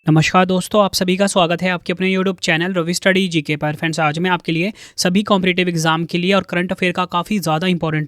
नमस्कार दोस्तों, आप सभी का स्वागत है आपके अपने YouTube channel Ravi study GK पर। फ्रेंड्स, आज मैं आपके लिए सभी कॉम्पिटिटिव एग्जाम के लिए और करंट अफेयर का काफ़ी ज़्यादा इंपॉर्टेंट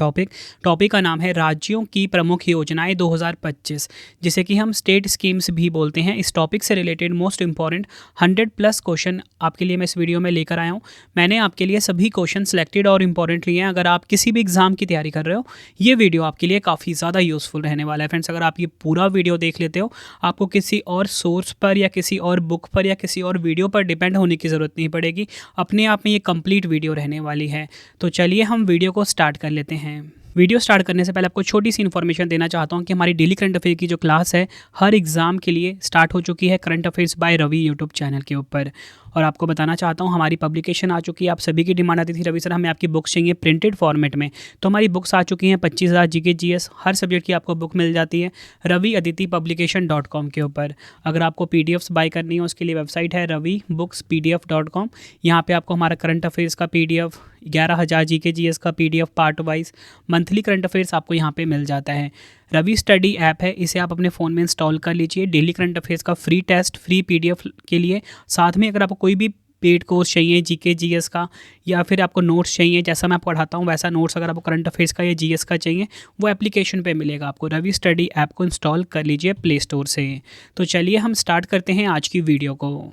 टॉपिक का नाम है राज्यों की प्रमुख योजनाएं 2025, जिसे कि हम स्टेट स्कीम्स भी बोलते हैं। इस टॉपिक से रिलेटेड मोस्ट इंपॉर्टेंट 100+ क्वेश्चन आपके लिए मैं इस वीडियो में लेकर आया हूँ। मैंने आपके लिए सभी क्वेश्चन सेलेक्टेड और इंपॉर्टेंट लिए हैं। अगर आप किसी भी एग्जाम की तैयारी कर रहे हो, ये वीडियो आपके लिए काफ़ी ज़्यादा यूजफुल रहने वाला है। फ्रेंड्स, अगर आप ये पूरा वीडियो देख लेते हो, आपको किसी और सोर्स पर या किसी और बुक पर या किसी और वीडियो पर डिपेंड होने की ज़रूरत नहीं पड़ेगी। अपने आप में ये कंप्लीट वीडियो रहने वाली है। तो चलिए हम वीडियो को स्टार्ट कर लेते हैं। वीडियो स्टार्ट करने से पहले आपको छोटी सी इन्फॉर्मेशन देना चाहता हूँ कि हमारी डेली करंट अफेयर की जो क्लास है हर एग्ज़ाम के लिए स्टार्ट हो चुकी है current affairs by Ravi YouTube channel के ऊपर। और आपको बताना चाहता हूँ, हमारी पब्लिकेशन आ चुकी है। आप सभी की डिमांड आती थी, रवि सर हमें आपकी बुक्स चाहिए प्रिंटेड फॉर्मेट में। तो हमारी बुक्स आ चुकी हैं। 25,000 जीके जीएस हर सब्जेक्ट की आपको बुक मिल जाती है raviaditipublication.com के ऊपर। अगर आपको पीडीएफ्स बाय करनी हो, उसके लिए वेबसाइट है ravibookspdf.com। यहाँ पे आपको हमारा करंट अफेयर्स का पीडीएफ, 11,000 जीके जीएस का PDF part wise, monthly current affairs आपको यहाँ पे मिल जाता है। रवि स्टडी ऐप है, इसे आप अपने फ़ोन में इंस्टॉल कर लीजिए। डेली करंट अफेयर्स का फ्री टेस्ट, फ्री पीडीएफ के लिए, साथ में अगर आपको कोई भी पेड कोर्स चाहिए जीके जीएस का, या फिर आपको नोट्स चाहिए, जैसा मैं आपको पढ़ाता हूँ वैसा नोट्स अगर आपको करंट अफेयर्स का या जीएस का चाहिए, वो एप्लीकेशन पे मिलेगा आपको। रवि स्टडी ऐप को इंस्टॉल कर लीजिए प्ले स्टोर से। तो चलिए हम स्टार्ट करते हैं आज की वीडियो को।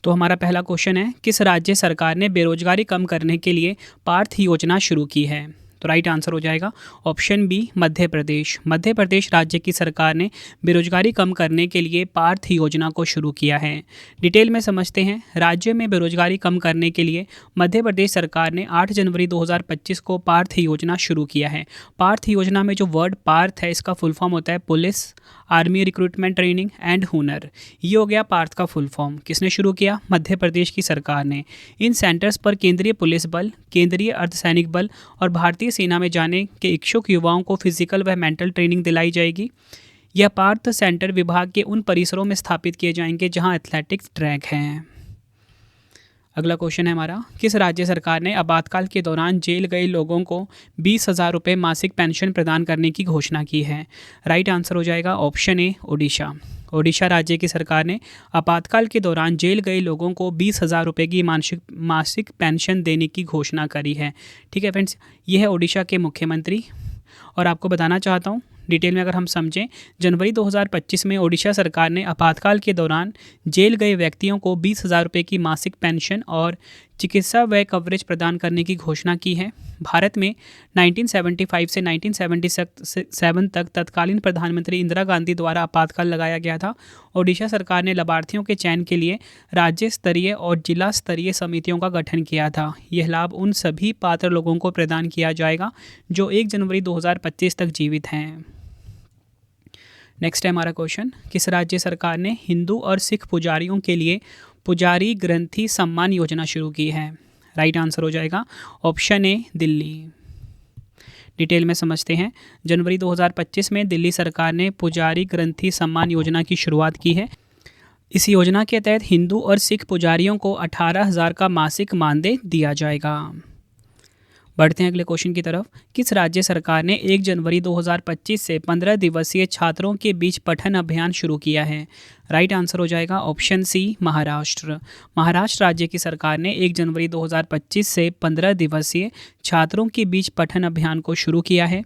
तो हमारा पहला क्वेश्चन है, किस राज्य सरकार ने बेरोजगारी कम करने के लिए पार्थ योजना शुरू की है? तो राइट आंसर हो जाएगा ऑप्शन बी, मध्य प्रदेश। मध्य प्रदेश राज्य की सरकार ने बेरोजगारी कम करने के लिए पार्थ योजना को शुरू किया है। डिटेल में समझते हैं। राज्य में बेरोजगारी कम करने के लिए मध्य प्रदेश सरकार ने 8 जनवरी 2025 को पार्थ योजना शुरू किया है। पार्थ योजना में जो वर्ड पार्थ है, इसका फुल फॉर्म होता है police, army recruitment training and हुनर। ये हो गया पार्थ का फुल फॉर्म। किसने शुरू किया? मध्य प्रदेश की सरकार ने। इन सेंटर्स पर केंद्रीय पुलिस बल, केंद्रीय अर्धसैनिक बल और भारतीय सेना में जाने के इच्छुक युवाओं को फिजिकल व मेंटल ट्रेनिंग दिलाई जाएगी। यह पार्थ सेंटर विभाग के उन परिसरों में स्थापित किए जाएंगे जहां एथलेटिक्स ट्रैक हैं। अगला क्वेश्चन है हमारा, किस राज्य सरकार ने आपातकाल के दौरान जेल गए लोगों को 20,000 रुपये मासिक पेंशन प्रदान करने की घोषणा की है? राइट आंसर हो जाएगा ऑप्शन ए, ओडिशा। ओडिशा राज्य की सरकार ने आपातकाल के दौरान जेल गए लोगों को 20,000 रुपये की मासिक पेंशन देने की घोषणा करी है। ठीक है फ्रेंड्स, ये है ओडिशा के मुख्यमंत्री। और आपको बताना चाहता हूँ डिटेल में अगर हम समझें, जनवरी 2025 में ओडिशा सरकार ने आपातकाल के दौरान जेल गए व्यक्तियों को 20,000 रुपये की मासिक पेंशन और चिकित्सा व्यय कवरेज प्रदान करने की घोषणा की है। भारत में 1975 से 1977 तक तत्कालीन प्रधानमंत्री इंदिरा गांधी द्वारा आपातकाल लगाया गया था। ओडिशा सरकार ने लाभार्थियों के चयन के लिए राज्य स्तरीय और जिला स्तरीय समितियों का गठन किया था। यह लाभ उन सभी पात्र लोगों को प्रदान किया जाएगा जो 1 जनवरी 2025 तक जीवित हैं। नेक्स्ट है हमारा क्वेश्चन, किस राज्य सरकार ने हिंदू और सिख पुजारियों के लिए पुजारी ग्रंथि सम्मान योजना शुरू की है? राइट आंसर हो जाएगा ऑप्शन ए, दिल्ली। डिटेल में समझते हैं। जनवरी 2025 में दिल्ली सरकार ने पुजारी ग्रंथि सम्मान योजना की शुरुआत की है। इस योजना के तहत हिंदू और सिख पुजारियों को 18,000 का मासिक मानदेय दिया जाएगा। बढ़ते हैं अगले क्वेश्चन की तरफ। किस राज्य सरकार ने 1 जनवरी 2025 से 15 दिवसीय छात्रों के बीच पठन अभियान शुरू किया है? राइट आंसर हो जाएगा ऑप्शन सी, महाराष्ट्र। महाराष्ट्र राज्य की सरकार ने 1 जनवरी 2025 से 15 दिवसीय छात्रों के बीच पठन अभियान को शुरू किया है।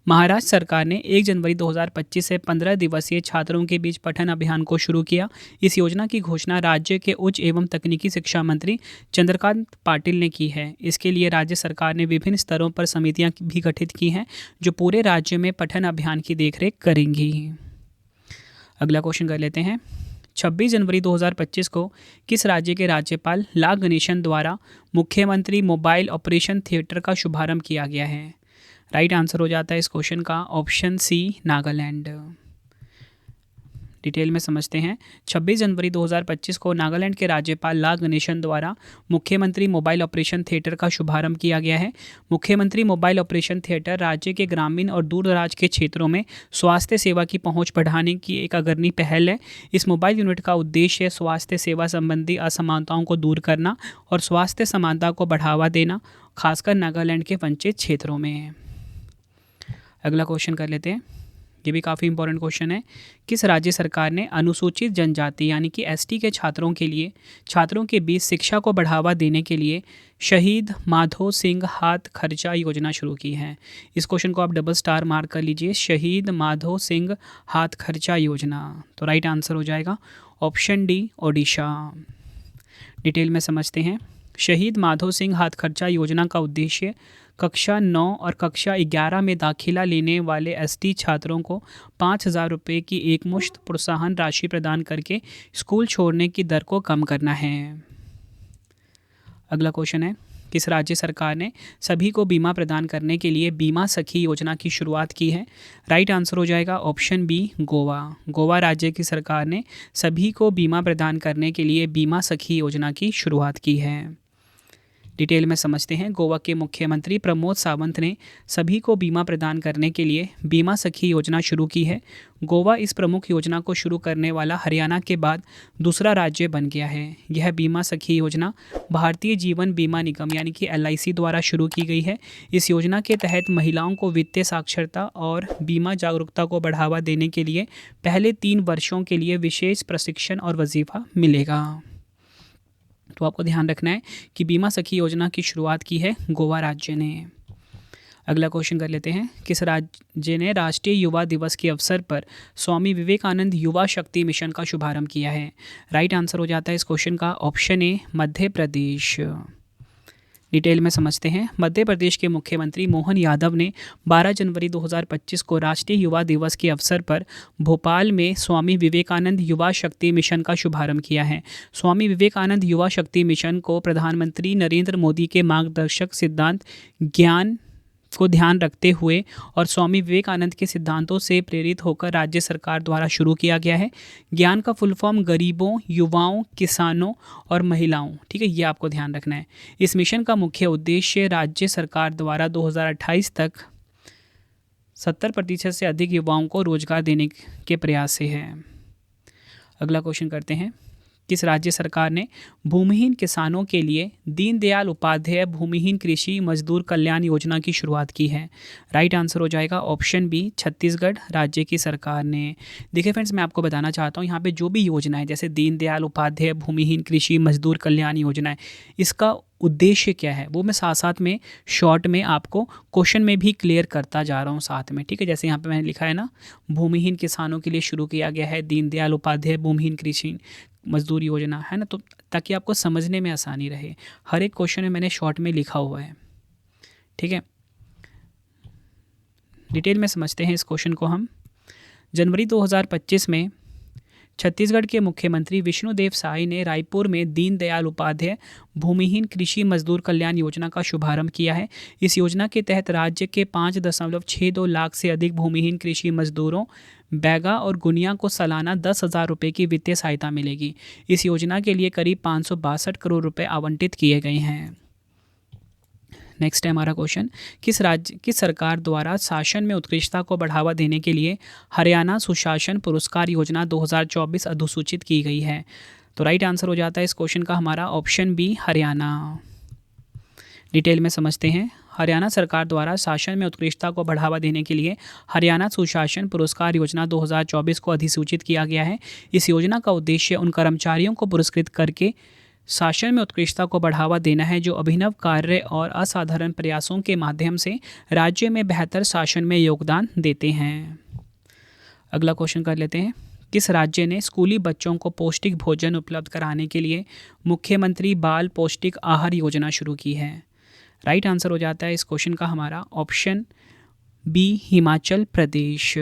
महाराष्ट्र सरकार ने 1 जनवरी 2025 से 15 दिवसीय छात्रों के बीच पठन अभियान को शुरू किया। इस योजना की घोषणा राज्य के उच्च एवं तकनीकी शिक्षा मंत्री चंद्रकांत पाटिल ने की है। इसके लिए राज्य सरकार ने विभिन्न स्तरों पर समितियां भी गठित की हैं जो पूरे राज्य में पठन अभियान की देखरेख करेंगी। अगला क्वेश्चन कर लेते हैं। 26 जनवरी 2025 को किस राज्य के राज्यपाल ला गणेशन द्वारा मुख्यमंत्री मोबाइल ऑपरेशन थिएटर का शुभारंभ किया गया है? राइट आंसर हो जाता है इस क्वेश्चन का ऑप्शन सी, नागालैंड। डिटेल में समझते हैं। 26 जनवरी 2025 को नागालैंड के राज्यपाल ला गणेशन द्वारा मुख्यमंत्री मोबाइल ऑपरेशन थिएटर का शुभारंभ किया गया है। मुख्यमंत्री मोबाइल ऑपरेशन थिएटर राज्य के ग्रामीण और दूर दराज के क्षेत्रों में स्वास्थ्य सेवा की पहुंच बढ़ाने की एक अग्रणी पहल है। इस मोबाइल यूनिट का उद्देश्य स्वास्थ्य सेवा संबंधी असमानताओं को दूर करना और स्वास्थ्य समानता को बढ़ावा देना, खासकर नागालैंड के वंचित क्षेत्रों में। अगला क्वेश्चन कर लेते हैं। ये भी काफ़ी इंपॉर्टेंट क्वेश्चन है। किस राज्य सरकार ने अनुसूचित जनजाति यानी कि एसटी के छात्रों के बीच शिक्षा को बढ़ावा देने के लिए शहीद माधो सिंह हाथ खर्चा योजना शुरू की है? इस क्वेश्चन को आप डबल स्टार मार्क कर लीजिए, शहीद माधो सिंह हाथ खर्चा योजना। तो राइट आंसर हो जाएगा ऑप्शन डी, ओडिशा। डिटेल में समझते हैं। शहीद माधो सिंह हाथ खर्चा योजना का उद्देश्य कक्षा 9 और कक्षा 11 में दाखिला लेने वाले एसटी छात्रों को 5,000 रुपये की एकमुश्त प्रोत्साहन राशि प्रदान करके स्कूल छोड़ने की दर को कम करना है। अगला क्वेश्चन है, किस राज्य सरकार ने सभी को बीमा प्रदान करने के लिए बीमा सखी योजना की शुरुआत की है? राइट आंसर हो जाएगा ऑप्शन बी, गोवा। गोवा राज्य की सरकार ने सभी को बीमा प्रदान करने के लिए बीमा सखी योजना की शुरुआत की है। डिटेल में समझते हैं। गोवा के मुख्यमंत्री प्रमोद सावंत ने सभी को बीमा प्रदान करने के लिए बीमा सखी योजना शुरू की है। गोवा इस प्रमुख योजना को शुरू करने वाला हरियाणा के बाद दूसरा राज्य बन गया है। यह बीमा सखी योजना भारतीय जीवन बीमा निगम यानी कि LIC द्वारा शुरू की गई है। इस योजना के तहत महिलाओं को वित्तीय साक्षरता और बीमा जागरूकता को बढ़ावा देने के लिए पहले 3 वर्षों के लिए विशेष प्रशिक्षण और वजीफा मिलेगा। तो आपको ध्यान रखना है कि बीमा सखी योजना की शुरुआत की है गोवा राज्य ने। अगला क्वेश्चन कर लेते हैं, किस राज्य ने राष्ट्रीय युवा दिवस के अवसर पर स्वामी विवेकानंद युवा शक्ति मिशन का शुभारंभ किया है? राइट आंसर हो जाता है इस क्वेश्चन का option A, Madhya Pradesh. Detail में समझते हैं। मध्य प्रदेश के मुख्यमंत्री मोहन यादव ने 12 जनवरी 2025 को राष्ट्रीय युवा दिवस के अवसर पर भोपाल में स्वामी विवेकानंद युवा शक्ति मिशन का शुभारंभ किया है। स्वामी विवेकानंद युवा शक्ति मिशन को प्रधानमंत्री नरेंद्र मोदी के मार्गदर्शक सिद्धांत ज्ञान को ध्यान रखते हुए और स्वामी विवेकानंद के सिद्धांतों से प्रेरित होकर राज्य सरकार द्वारा शुरू किया गया है। ज्ञान का फुल फॉर्म गरीबों, युवाओं, किसानों और महिलाओं, ठीक है, ये आपको ध्यान रखना है। इस मिशन का मुख्य उद्देश्य राज्य सरकार द्वारा 2028 तक 70% से अधिक युवाओं को रोजगार देने के प्रयास से है। अगला क्वेश्चन करते हैं, किस राज्य सरकार ने भूमिहीन किसानों के लिए दीनदयाल उपाध्याय भूमिहीन कृषि मजदूर कल्याण योजना की शुरुआत की है? राइट आंसर हो जाएगा ऑप्शन बी, छत्तीसगढ़ राज्य की सरकार ने। देखिए फ्रेंड्स, मैं आपको बताना चाहता हूँ यहाँ पे जो भी योजना है, जैसे दीनदयाल उपाध्याय भूमिहीन कृषि मजदूर कल्याण योजना है, इसका उद्देश्य क्या है वो मैं साथ साथ में शॉर्ट में आपको क्वेश्चन में भी क्लियर करता जा रहा हूँ साथ में, ठीक है। जैसे यहाँ पे मैंने लिखा है ना, भूमिहीन किसानों के लिए शुरू किया गया है दीनदयाल उपाध्याय भूमिहीन कृषि मजदूर योजना, है ना, तो ताकि आपको समझने में आसानी रहे। हर एक क्वेश्चन में मैंने शॉर्ट में लिखा हुआ है, ठीक है। डिटेल में समझते हैं इस क्वेश्चन को हम। जनवरी 2025 में छत्तीसगढ़ के मुख्यमंत्री विष्णुदेव साय ने रायपुर में दीनदयाल उपाध्याय भूमिहीन कृषि मजदूर कल्याण योजना का शुभारंभ किया है। इस योजना के तहत राज्य के 5.62 लाख से अधिक भूमिहीन कृषि मजदूरों बैगा और गुनिया को सालाना 10,000 रुपये की वित्तीय सहायता मिलेगी। इस योजना के लिए करीब 562 करोड़ रुपए आवंटित किए गए हैं। नेक्स्ट है हमारा क्वेश्चन, किस सरकार द्वारा शासन में उत्कृष्टता को बढ़ावा देने के लिए हरियाणा सुशासन पुरस्कार योजना 2024 अधिसूचित की गई है? तो राइट आंसर हो जाता है इस क्वेश्चन का हमारा ऑप्शन बी, हरियाणा। डिटेल में समझते हैं। हरियाणा सरकार द्वारा शासन में उत्कृष्टता को बढ़ावा देने के लिए हरियाणा सुशासन पुरस्कार योजना 2024 को अधिसूचित किया गया है। इस योजना का उद्देश्य उन कर्मचारियों को पुरस्कृत करके शासन में उत्कृष्टता को बढ़ावा देना है जो अभिनव कार्य और असाधारण प्रयासों के माध्यम से राज्य में बेहतर शासन में योगदान देते हैं। अगला क्वेश्चन कर लेते हैं, किस राज्य ने स्कूली बच्चों को पौष्टिक भोजन उपलब्ध कराने के लिए मुख्यमंत्री बाल पौष्टिक आहार योजना शुरू की है? राइट आंसर हो जाता है इस क्वेश्चन का हमारा option B, Himachal Pradesh.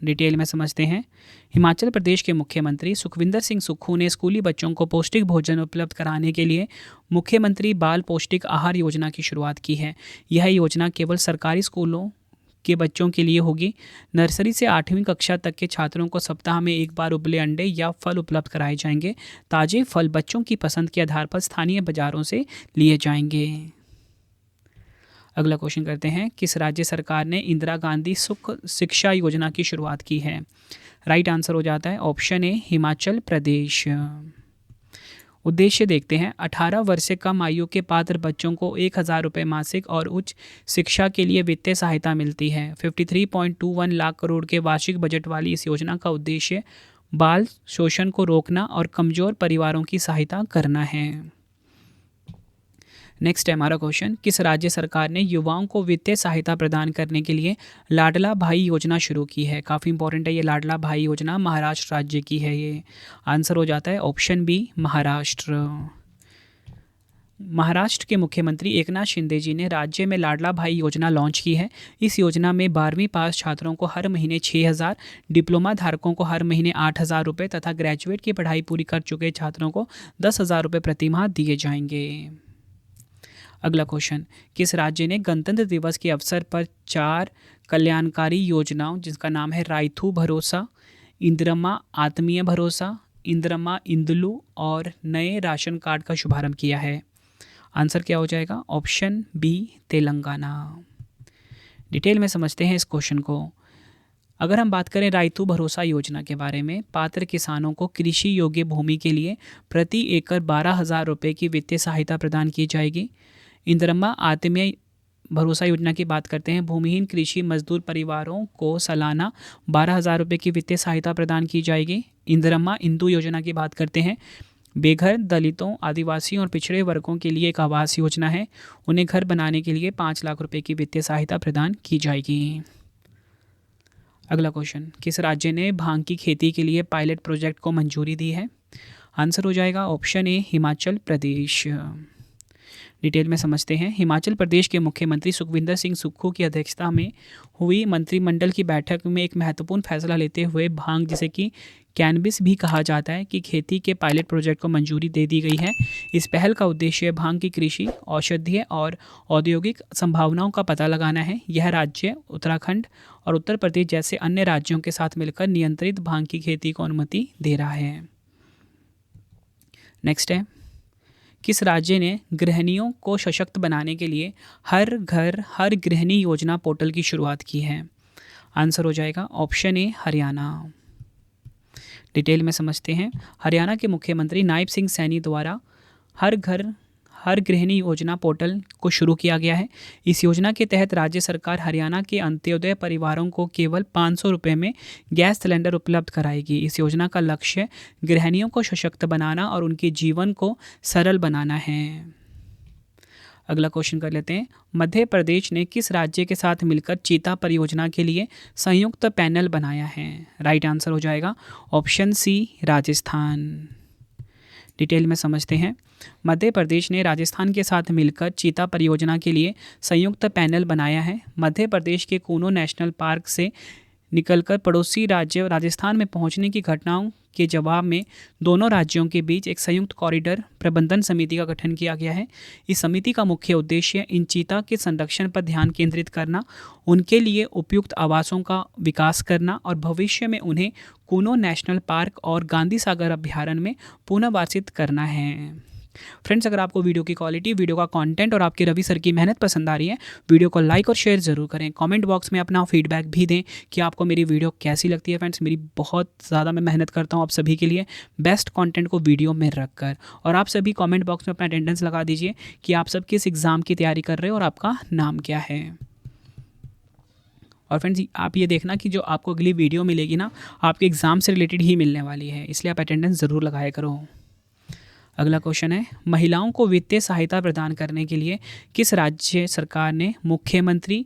Detail में समझते हैं। हिमाचल प्रदेश के मुख्यमंत्री सुखविंदर सिंह सुक्खू ने स्कूली बच्चों को पौष्टिक भोजन उपलब्ध कराने के लिए मुख्यमंत्री बाल पौष्टिक आहार योजना की शुरुआत की है। यह योजना केवल सरकारी स्कूलों के बच्चों के लिए होगी। नर्सरी से 8वीं कक्षा तक के छात्रों को सप्ताह में एक बार उबले अंडे या फल उपलब्ध कराए जाएंगे। ताजे फल बच्चों की पसंद के आधार पर स्थानीय बाजारों से लिए जाएंगे। अगला क्वेश्चन करते हैं, किस राज्य सरकार ने इंदिरा गांधी सुख शिक्षा योजना की शुरुआत की है? राइट आंसर हो जाता है ऑप्शन ए, हिमाचल प्रदेश। उद्देश्य देखते हैं, 18 वर्ष से कम आयु के पात्र बच्चों को 1,000 रुपये मासिक और उच्च शिक्षा के लिए वित्तीय सहायता मिलती है। 53.21 लाख करोड़ के वार्षिक बजट वाली इस योजना का उद्देश्य बाल शोषण को रोकना और कमजोर परिवारों की सहायता करना है। नेक्स्ट है हमारा क्वेश्चन, किस राज्य सरकार ने युवाओं को वित्तीय सहायता प्रदान करने के लिए लाडला भाई योजना शुरू की है? काफ़ी इंपॉर्टेंट है ये लाडला भाई योजना, महाराष्ट्र राज्य की है ये। आंसर हो जाता है ऑप्शन बी, महाराष्ट्र। महाराष्ट्र के मुख्यमंत्री एकनाथ शिंदे जी ने राज्य में लाडला भाई योजना लॉन्च की है। इस योजना में 12वीं पास छात्रों को हर महीने 6,000, डिप्लोमा धारकों को हर महीने 8,000 रुपये तथा ग्रेजुएट की पढ़ाई पूरी कर चुके छात्रों को 10,000 रुपये प्रति माह दिए जाएंगे। अगला क्वेश्चन, किस राज्य ने गणतंत्र दिवस के अवसर पर 4 कल्याणकारी योजनाओं जिसका नाम है राइथू भरोसा, इंदिरम्मा आत्मीय भरोसा, इंदिरम्मा इंदुलू और नए राशन कार्ड का शुभारंभ किया है? आंसर क्या हो जाएगा? Option B, Telangana. डिटेल में समझते हैं इस क्वेश्चन को। अगर हम बात करें राइतू भरोसा योजना के बारे में, पात्र किसानों को कृषि योग्य भूमि के लिए प्रति एकड़ 12,000 रुपये की वित्तीय सहायता प्रदान की जाएगी। इंदिरम्मा आत्मीय भरोसा योजना की बात करते हैं, भूमिहीन कृषि मजदूर परिवारों को सालाना 12,000 रुपये की वित्तीय सहायता प्रदान की जाएगी। इंदिरम्मा इंदु योजना की बात करते हैं, बेघर दलितों, आदिवासियों और पिछड़े वर्गों के लिए एक आवास योजना है, उन्हें घर बनाने के लिए 5 लाख रुपए की वित्तीय सहायता प्रदान की जाएगी। अगला क्वेश्चन, किस राज्य ने भांग की खेती के लिए पायलट प्रोजेक्ट को मंजूरी दी है? आंसर हो जाएगा option A, Himachal Pradesh. Detail में समझते हैं। हिमाचल प्रदेश के मुख्यमंत्री सुखविंदर सिंह सुक्खू की अध्यक्षता में हुई मंत्रिमंडल की बैठक में एक महत्वपूर्ण फैसला लेते हुए भांग, जिसे कि कैनबिस भी कहा जाता है, कि खेती के पायलट प्रोजेक्ट को मंजूरी दे दी गई है। इस पहल का उद्देश्य भांग की कृषि, औषधीय और औद्योगिक संभावनाओं का पता लगाना है। यह राज्य उत्तराखंड और उत्तर प्रदेश जैसे अन्य राज्यों के साथ मिलकर नियंत्रित भांग की खेती को अनुमति दे रहा है। नेक्स्ट है, किस राज्य ने गृहिणियों को सशक्त बनाने के लिए हर घर हर गृहिणी योजना पोर्टल की शुरुआत की है? आंसर हो जाएगा ऑप्शन ए, हरियाणा। डिटेल में समझते हैं। हरियाणा के मुख्यमंत्री नायब सिंह सैनी द्वारा हर घर हर गृहिणी योजना पोर्टल को शुरू किया गया है। इस योजना के तहत राज्य सरकार हरियाणा के अंत्योदय परिवारों को केवल 500 रुपये में गैस सिलेंडर उपलब्ध कराएगी। इस योजना का लक्ष्य गृहिणियों को सशक्त बनाना और उनके जीवन को सरल बनाना है। अगला क्वेश्चन कर लेते हैं। मध्य प्रदेश ने किस राज्य के साथ मिलकर चीता परियोजना के लिए संयुक्त पैनल बनाया है? राइट आंसर हो जाएगा ऑप्शन सी, राजस्थान। डिटेल में समझते हैं। मध्य प्रदेश ने राजस्थान के साथ मिलकर चीता परियोजना के लिए संयुक्त पैनल बनाया है। मध्य प्रदेश के कूनो नेशनल पार्क से निकलकर पड़ोसी राज्य राजस्थान में पहुंचने की घटनाओं के जवाब में दोनों राज्यों के बीच एक संयुक्त कॉरिडोर प्रबंधन समिति का गठन किया गया है। इस समिति का मुख्य उद्देश्य इन चीता के संरक्षण पर ध्यान केंद्रित करना, उनके लिए उपयुक्त आवासों का विकास करना और भविष्य में उन्हें कूनो नेशनल पार्क और गांधी सागर अभ्यारण्य में पुनर्वासित करना है। फ्रेंड्स, अगर आपको वीडियो की क्वालिटी, वीडियो का कंटेंट और आपके रवि सर की मेहनत पसंद आ रही है, वीडियो को लाइक और शेयर ज़रूर करें। कमेंट बॉक्स में अपना फीडबैक भी दें कि आपको मेरी वीडियो कैसी लगती है। फ्रेंड्स, मेरी बहुत ज़्यादा मैं मेहनत करता हूँ आप सभी के लिए बेस्ट कंटेंट को वीडियो में रखकर। और आप सभी कमेंट बॉक्स में अपना अटेंडेंस लगा दीजिए कि आप सब किस एग्ज़ाम की तैयारी कर रहे हो और आपका नाम क्या है। और फ्रेंड्स, आप ये देखना कि जो आपको अगली वीडियो मिलेगी ना, आपके एग्ज़ाम से रिलेटेड ही मिलने वाली है, इसलिए आप अटेंडेंस ज़रूर लगाया करो। अगला क्वेश्चन है, महिलाओं को वित्तीय सहायता प्रदान करने के लिए किस राज्य सरकार ने मुख्यमंत्री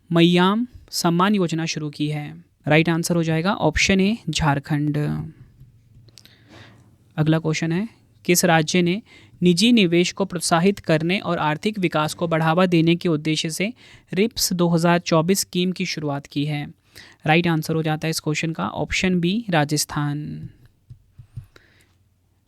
मईयाम सम्मान योजना शुरू की है? राइट आंसर हो जाएगा ऑप्शन ए, झारखंड। अगला क्वेश्चन है, किस राज्य ने निजी निवेश को प्रोत्साहित करने और आर्थिक विकास को बढ़ावा देने के उद्देश्य से रिप्स 2024 स्कीम की शुरुआत की है? राइट आंसर हो जाता है इस क्वेश्चन का ऑप्शन बी, राजस्थान।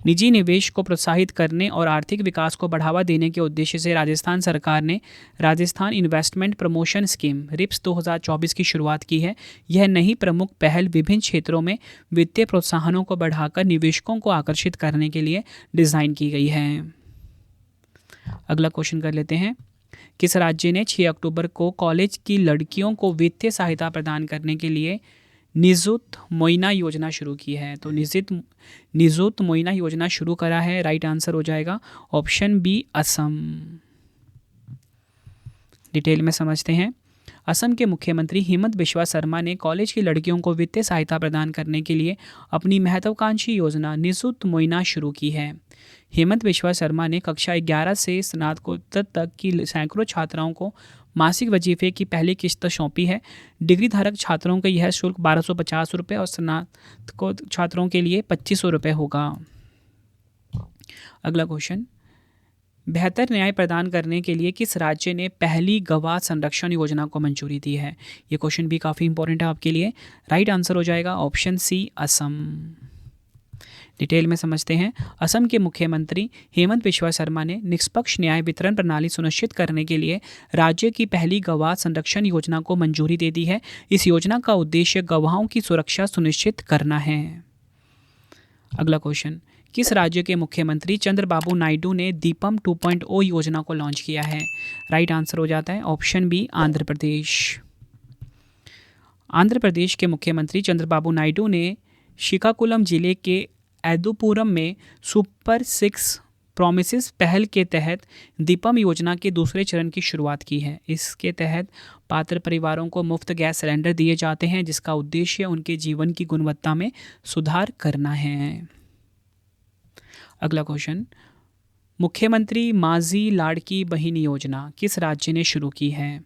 निजी निवेश को प्रोत्साहित करने और आर्थिक विकास को बढ़ावा देने के उद्देश्य से राजस्थान सरकार ने Rajasthan investment promotion scheme RIPS 2024 की शुरुआत की है। यह नई प्रमुख पहल विभिन्न क्षेत्रों में वित्तीय प्रोत्साहनों को बढ़ाकर निवेशकों को आकर्षित करने के लिए डिज़ाइन की गई है। अगला क्वेश्चन कर लेते हैं। किस राज्य ने 6 अक्टूबर को कॉलेज की लड़कियों को वित्तीय सहायता प्रदान करने के लिए निजुत मोइना योजना शुरू की है। तो निजुत मोइना योजना शुरू करा है, राइट आंसर हो जाएगा ऑप्शन बी असम। डिटेल में समझते हैं। असम के मुख्यमंत्री हिमंत बिस्वा शर्मा ने कॉलेज की लड़कियों को वित्तीय सहायता प्रदान करने के लिए अपनी महत्वाकांक्षी योजना निजुत मोइना शुरू की है। हिमंत बिस्वा शर्मा ने कक्षा 11 से स्नातकोत्तर तक की सैकड़ों छात्राओं को मासिक वजीफे की पहली किस्त सौंपी है। डिग्री धारक छात्रों का यह शुल्क 1250 रुपये और स्नातक छात्रों के लिए 2500 रुपये होगा। अगला क्वेश्चन, बेहतर न्याय प्रदान करने के लिए किस राज्य ने पहली गवाह संरक्षण योजना को मंजूरी दी है? ये क्वेश्चन भी काफ़ी इंपॉर्टेंट है आपके लिए। राइट आंसर हो जाएगा ऑप्शन सी असम। डिटेल में समझते हैं। असम के मुख्यमंत्री हेमंत बिस्वा शर्मा ने निष्पक्ष न्याय वितरण प्रणाली सुनिश्चित करने के लिए राज्य की पहली गवाह संरक्षण योजना को मंजूरी दे दी है। इस योजना का उद्देश्य गवाहों की सुरक्षा सुनिश्चित करना है। अगला क्वेश्चन, किस राज्य के मुख्यमंत्री चंद्रबाबू नायडू ने दीपम 2.0 योजना को लॉन्च किया है? राइट आंसर हो जाता है ऑप्शन बी आंध्र प्रदेश। आंध्र प्रदेश के मुख्यमंत्री चंद्रबाबू नायडू ने श्रीकाकुलम जिले के एदुपुरम में सुपर 6 प्रॉमिसेस पहल के तहत दीपम योजना के दूसरे चरण की शुरुआत की है। इसके तहत पात्र परिवारों को मुफ्त गैस सिलेंडर दिए जाते हैं, जिसका उद्देश्य उनके जीवन की गुणवत्ता में सुधार करना है। अगला क्वेश्चन, मुख्यमंत्री माझी लाड़की बहन योजना किस राज्य ने शुरू की है?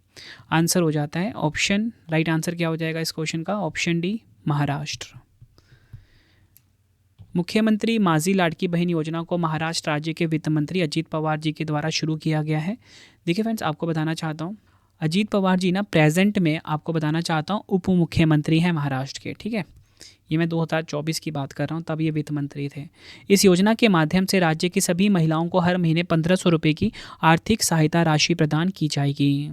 आंसर हो जाता है ऑप्शन, राइट आंसर क्या हो जाएगा इस क्वेश्चन का? Option D Maharashtra. मुख्यमंत्री माझी लाड़की बहन योजना को महाराष्ट्र राज्य के वित्त मंत्री अजीत पवार जी के द्वारा शुरू किया गया है। देखिए फ्रेंड्स, आपको बताना चाहता हूँ, अजीत पवार जी ना प्रेजेंट में आपको बताना चाहता हूँ उप मुख्यमंत्री हैं महाराष्ट्र के। ठीक है, ये मैं 2024 की बात कर रहा हूँ, तब ये वित्त मंत्री थे। इस योजना के माध्यम से राज्य की सभी महिलाओं को हर महीने 1500 रुपये की आर्थिक सहायता राशि प्रदान की जाएगी।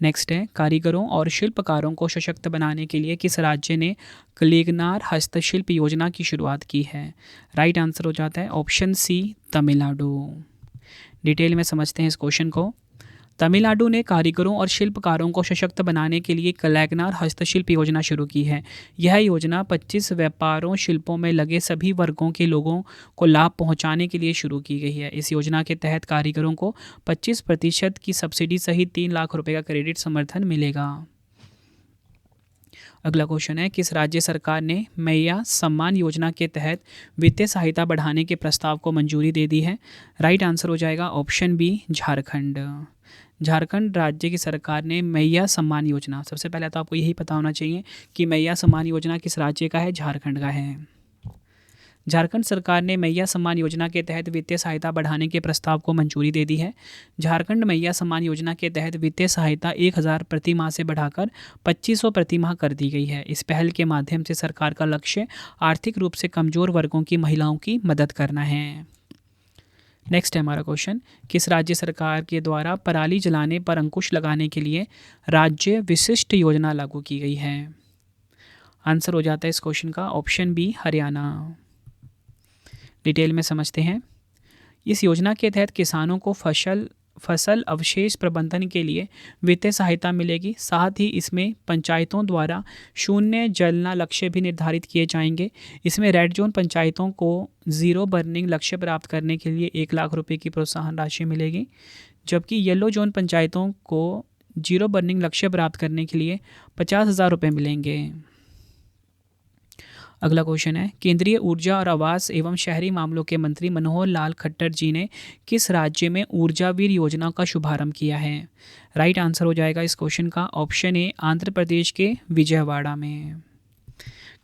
नेक्स्ट है, कारीगरों और शिल्पकारों को सशक्त बनाने के लिए किस राज्य ने क्लेगनार हस्तशिल्प योजना की शुरुआत की है? राइट आंसर हो जाता है ऑप्शन सी तमिलनाडु। डिटेल में समझते हैं इस क्वेश्चन को। तमिलनाडु ने कारीगरों और शिल्पकारों को सशक्त बनाने के लिए क्लेगनार हस्तशिल्प योजना शुरू की है। यह योजना 25 व्यापारों शिल्पों में लगे सभी वर्गों के लोगों को लाभ पहुंचाने के लिए शुरू की गई है। इस योजना के तहत कारीगरों को 25% की सब्सिडी सहित 3 लाख रुपए का क्रेडिट समर्थन मिलेगा। अगला क्वेश्चन है, किस राज्य सरकार ने मैया सम्मान योजना के तहत वित्तीय सहायता बढ़ाने के प्रस्ताव को मंजूरी दे दी है? राइट आंसर हो जाएगा ऑप्शन बी झारखंड। झारखंड राज्य की सरकार ने मैया सम्मान योजना, सबसे पहले तो आपको यही पता होना चाहिए कि मैया सम्मान योजना किस राज्य का है? झारखंड का है। झारखंड सरकार ने मैया सम्मान योजना के तहत वित्तीय सहायता बढ़ाने के प्रस्ताव को मंजूरी दे दी है। झारखंड मैया सम्मान योजना के तहत वित्तीय सहायता 1000 प्रति माह से बढ़ाकर 2500 प्रति माह कर दी गई है। इस पहल के माध्यम से सरकार का लक्ष्य आर्थिक रूप से कमजोर वर्गों की महिलाओं की मदद करना है। नेक्स्ट है हमारा क्वेश्चन, किस राज्य सरकार के द्वारा पराली जलाने पर अंकुश लगाने के लिए राज्य विशिष्ट योजना लागू की गई है? आंसर हो जाता है इस क्वेश्चन का ऑप्शन बी हरियाणा। डिटेल में समझते हैं। इस योजना के तहत किसानों को फसल अवशेष प्रबंधन के लिए वित्तीय सहायता मिलेगी। साथ ही इसमें पंचायतों द्वारा शून्य जलना लक्ष्य भी निर्धारित किए जाएंगे। इसमें रेड जोन पंचायतों को ज़ीरो बर्निंग लक्ष्य प्राप्त करने के लिए 1 लाख रुपए की प्रोत्साहन राशि मिलेगी, जबकि येलो जोन पंचायतों को जीरो बर्निंग लक्ष्य प्राप्त करने के लिए 50,000 रुपये मिलेंगे। अगला क्वेश्चन है, केंद्रीय ऊर्जा और आवास एवं शहरी मामलों के मंत्री मनोहर लाल खट्टर जी ने किस राज्य में ऊर्जावीर योजना का शुभारंभ किया है? राइट आंसर हो जाएगा इस क्वेश्चन का ऑप्शन ए आंध्र प्रदेश के विजयवाड़ा में।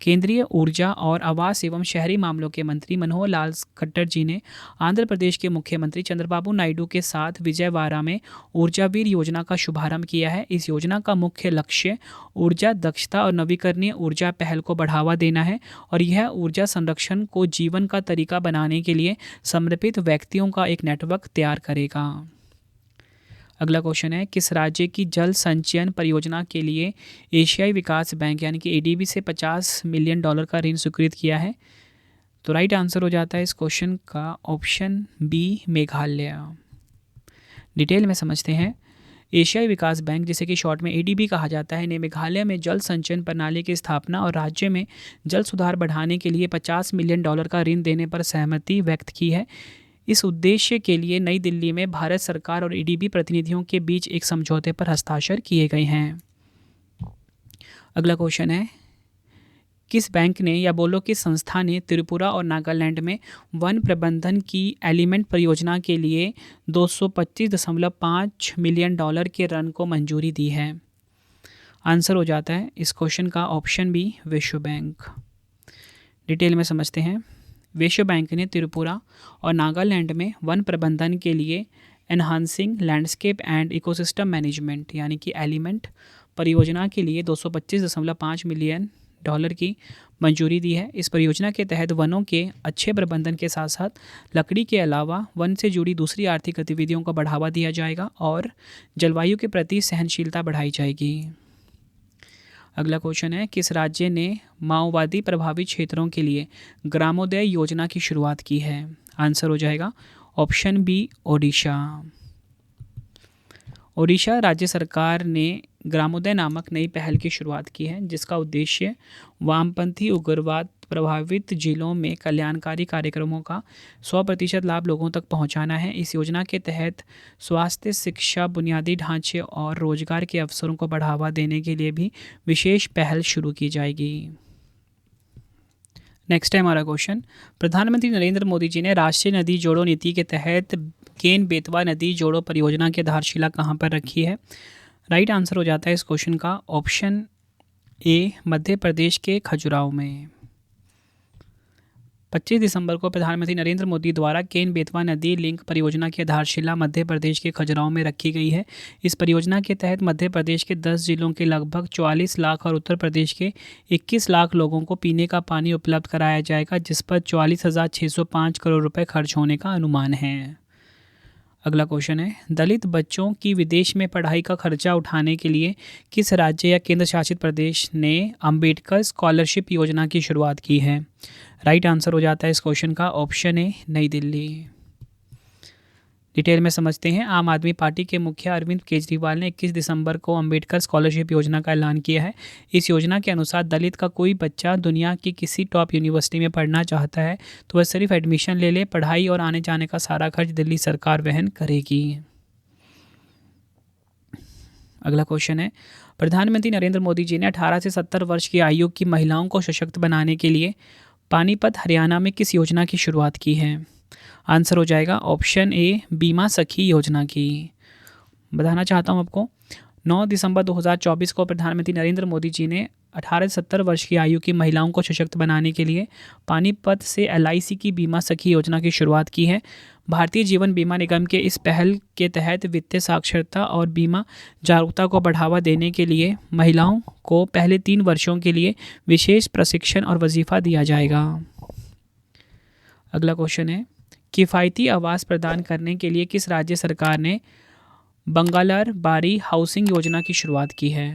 केंद्रीय ऊर्जा और आवास एवं शहरी मामलों के मंत्री मनोहर लाल खट्टर जी ने आंध्र प्रदेश के मुख्यमंत्री चंद्रबाबू नायडू के साथ विजयवाड़ा में ऊर्जावीर योजना का शुभारंभ किया है। इस योजना का मुख्य लक्ष्य ऊर्जा दक्षता और नवीकरणीय ऊर्जा पहल को बढ़ावा देना है और यह ऊर्जा संरक्षण को जीवन का तरीका बनाने के लिए समर्पित व्यक्तियों का एक नेटवर्क तैयार करेगा। अगला क्वेश्चन है, किस राज्य की जल संचयन परियोजना के लिए एशियाई विकास बैंक यानी कि एडीबी से $50 मिलियन का ऋण स्वीकृत किया है? तो राइट आंसर हो जाता है इस क्वेश्चन का ऑप्शन बी मेघालय। डिटेल में समझते हैं। एशियाई विकास बैंक, जिसे कि शॉर्ट में एडीबी कहा जाता है, ने मेघालय में जल संचयन प्रणाली की स्थापना और राज्य में जल सुधार बढ़ाने के लिए $50 मिलियन का ऋण देने पर सहमति व्यक्त की है। इस उद्देश्य के लिए नई दिल्ली में भारत सरकार और एडीबी प्रतिनिधियों के बीच एक समझौते पर हस्ताक्षर किए गए हैं। अगला क्वेश्चन है, किस बैंक ने या बोलो किस संस्था ने त्रिपुरा और नागालैंड में वन प्रबंधन की एलिमेंट परियोजना के लिए $225.5 मिलियन के ऋण को मंजूरी दी है? आंसर हो जाता है इस क्वेश्चन का ऑप्शन बी, विश्व बैंक। डिटेल में समझते हैं। विश्व बैंक ने त्रिपुरा और नागालैंड में वन प्रबंधन के लिए enhancing landscape and ecosystem management यानी कि एलिमेंट परियोजना के लिए $225.5 मिलियन की मंजूरी दी है। इस परियोजना के तहत वनों के अच्छे प्रबंधन के साथ साथ लकड़ी के अलावा वन से जुड़ी दूसरी आर्थिक गतिविधियों को बढ़ावा दिया जाएगा और जलवायु के प्रति सहनशीलता बढ़ाई जाएगी। अगला क्वेश्चन है, किस राज्य ने माओवादी प्रभावित क्षेत्रों के लिए ग्रामोदय योजना की शुरुआत की है? आंसर हो जाएगा ऑप्शन बी, ओडिशा। ओडिशा राज्य सरकार ने ग्रामोदय नामक नई पहल की शुरुआत की है, जिसका उद्देश्य वामपंथी उग्रवाद प्रभावित जिलों में कल्याणकारी कार्यक्रमों का 100% लाभ लोगों तक पहुंचाना है। इस योजना के तहत स्वास्थ्य, शिक्षा, बुनियादी ढांचे और रोजगार के अवसरों को बढ़ावा देने के लिए भी विशेष पहल शुरू की जाएगी। नेक्स्ट है हमारा क्वेश्चन, प्रधानमंत्री नरेंद्र मोदी जी ने राष्ट्रीय नदी जोड़ो नीति के तहत केन बेतवा नदी जोड़ो परियोजना की आधारशिला कहाँ पर रखी है? राइट आंसर हो जाता है इस क्वेश्चन का ऑप्शन ए, मध्य प्रदेश के खजुराहो में। 25 दिसंबर को प्रधानमंत्री नरेंद्र मोदी द्वारा केन बेतवा नदी लिंक परियोजना की आधारशिला मध्य प्रदेश के खजुराहो में रखी गई है। इस परियोजना के तहत मध्य प्रदेश के 10 जिलों के लगभग 44 लाख और उत्तर प्रदेश के 21 लाख लोगों को पीने का पानी उपलब्ध कराया जाएगा, जिस पर 44,605 करोड़ रुपए खर्च होने का अनुमान है। अगला क्वेश्चन है, दलित बच्चों की विदेश में पढ़ाई का खर्चा उठाने के लिए किस राज्य या केंद्र शासित प्रदेश ने अंबेडकर स्कॉलरशिप योजना की शुरुआत की है? राइट आंसर हो जाता है इस क्वेश्चन का ऑप्शन ए, नई दिल्ली। डिटेल में समझते हैं। आम आदमी पार्टी के मुखिया अरविंद केजरीवाल ने 21 दिसंबर को अंबेडकर स्कॉलरशिप योजना का ऐलान किया है। इस योजना के अनुसार दलित का कोई बच्चा दुनिया की किसी टॉप यूनिवर्सिटी में पढ़ना चाहता है तो वह सिर्फ एडमिशन ले ले, पढ़ाई और आने जाने का सारा खर्च दिल्ली सरकार वहन करेगी। अगला क्वेश्चन है, प्रधानमंत्री नरेंद्र मोदी जी ने 18 से 70 वर्ष की आयु की महिलाओं को सशक्त बनाने के लिए पानीपत हरियाणा में किस योजना की शुरुआत की है? आंसर हो जाएगा ऑप्शन ए, बीमा सखी योजना की। बताना चाहता हूं आपको, 9 दिसंबर 2024 को प्रधानमंत्री नरेंद्र मोदी जी ने 18 से 70 वर्ष की आयु की महिलाओं को सशक्त बनाने के लिए पानीपत से LIC की बीमा सखी योजना की शुरुआत की है। भारतीय जीवन बीमा निगम के इस पहल के तहत वित्तीय साक्षरता और बीमा जागरूकता को बढ़ावा देने के लिए महिलाओं को पहले 3 वर्षों के लिए विशेष प्रशिक्षण और वजीफा दिया जाएगा। अगला क्वेश्चन है, किफ़ायती आवास प्रदान करने के लिए किस राज्य सरकार ने बंगालर बारी हाउसिंग योजना की शुरुआत की है?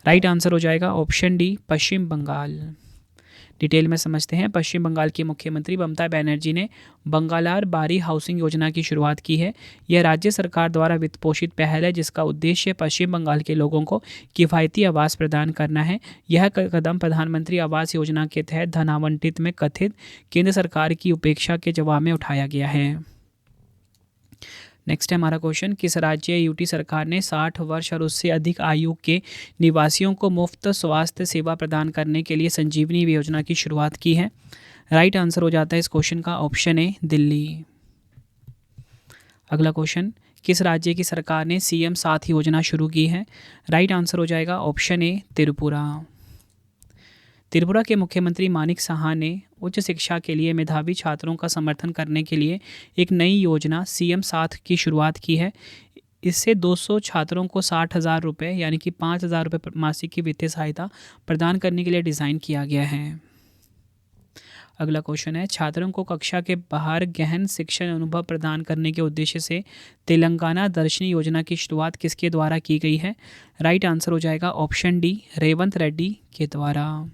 राइट आंसर हो जाएगा ऑप्शन डी, पश्चिम बंगाल। डिटेल में समझते हैं। पश्चिम बंगाल की मुख्यमंत्री ममता बनर्जी ने बंगालर बारी हाउसिंग योजना की शुरुआत की है। यह राज्य सरकार द्वारा वित्त पोषित पहल है, जिसका उद्देश्य पश्चिम बंगाल के लोगों को किफ़ायती आवास प्रदान करना है। यह कदम प्रधानमंत्री आवास योजना के तहत धन आवंटित में कथित केंद्र सरकार की उपेक्षा के जवाब में उठाया गया है। नेक्स्ट है हमारा क्वेश्चन, किस राज्य या यूटी सरकार ने 60 वर्ष और उससे अधिक आयु के निवासियों को मुफ्त स्वास्थ्य सेवा प्रदान करने के लिए संजीवनी योजना की शुरुआत की है? राइट आंसर हो जाता है इस क्वेश्चन का ऑप्शन ए, दिल्ली। अगला क्वेश्चन, किस राज्य की सरकार ने CM साथ योजना शुरू की है? राइट आंसर हो जाएगा ऑप्शन ए, त्रिपुरा। त्रिपुरा के मुख्यमंत्री मानिक साहा ने उच्च शिक्षा के लिए मेधावी छात्रों का समर्थन करने के लिए एक नई योजना CM साथ की शुरुआत की है। इससे 200 छात्रों को 60,000 रुपये यानी कि 5,000 रुपये मासिक की वित्तीय सहायता प्रदान करने के लिए डिज़ाइन किया गया है। अगला क्वेश्चन है, छात्रों को कक्षा के बाहर गहन शिक्षण अनुभव प्रदान करने के उद्देश्य से तेलंगाना दर्शनी योजना की शुरुआत किसके द्वारा की गई है? राइट आंसर हो जाएगा ऑप्शन डी, रेवंत रेड्डी के द्वारा।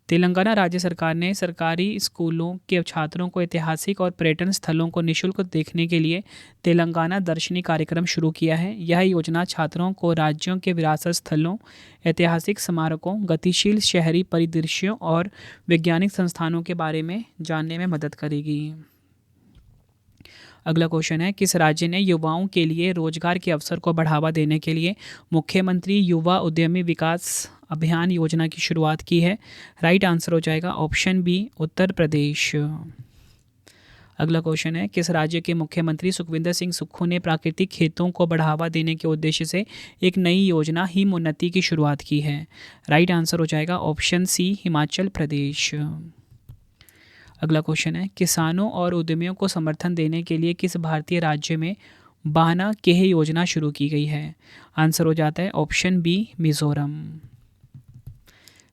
तेलंगाना राज्य सरकार ने सरकारी स्कूलों के छात्रों को ऐतिहासिक और पर्यटन स्थलों को निःशुल्क देखने के लिए तेलंगाना दर्शनी कार्यक्रम शुरू किया है। यह योजना छात्रों को राज्यों के विरासत स्थलों, ऐतिहासिक स्मारकों, गतिशील शहरी परिदृश्यों और वैज्ञानिक संस्थानों के बारे में जानने में मदद करेगी। अगला क्वेश्चन है, किस राज्य ने युवाओं के लिए रोजगार के अवसर को बढ़ावा देने के लिए मुख्यमंत्री युवा उद्यमी विकास अभियान योजना की शुरुआत की है? राइट आंसर हो जाएगा ऑप्शन बी, उत्तर प्रदेश। अगला क्वेश्चन है, किस राज्य के मुख्यमंत्री सुखविंदर सिंह सुक्खू ने प्राकृतिक खेतों को बढ़ावा देने के उद्देश्य से एक नई योजना हिम उन्नति की शुरुआत की है? राइट आंसर हो जाएगा ऑप्शन सी, हिमाचल प्रदेश। अगला क्वेश्चन है, किसानों और उद्यमियों को समर्थन देने के लिए किस भारतीय राज्य में बाना केह योजना शुरू की गई है? आंसर हो जाता है ऑप्शन बी, मिजोरम।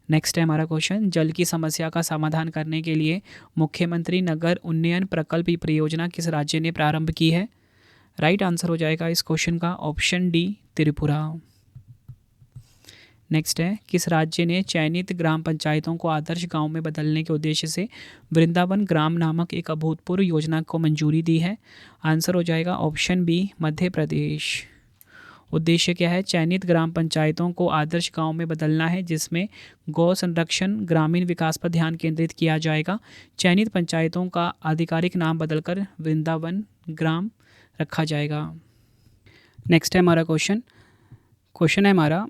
नेक्स्ट है हमारा क्वेश्चन, जल की समस्या का समाधान करने के लिए मुख्यमंत्री नगर उन्नयन प्रकल्प परियोजना किस राज्य ने प्रारंभ की है? राइट आंसर हो जाएगा इस क्वेश्चन का ऑप्शन डी, त्रिपुरा। नेक्स्ट है, किस राज्य ने चयनित ग्राम पंचायतों को आदर्श गांव में बदलने के उद्देश्य से वृंदावन ग्राम नामक एक अभूतपूर्व योजना को मंजूरी दी है? आंसर हो जाएगा ऑप्शन बी, मध्य प्रदेश। उद्देश्य क्या है? चयनित ग्राम पंचायतों को आदर्श गांव में बदलना है, जिसमें गौ संरक्षण, ग्रामीण विकास पर ध्यान केंद्रित किया जाएगा। चयनित पंचायतों का आधिकारिक नाम बदलकर वृंदावन ग्राम रखा जाएगा। नेक्स्ट है हमारा क्वेश्चन है हमारा,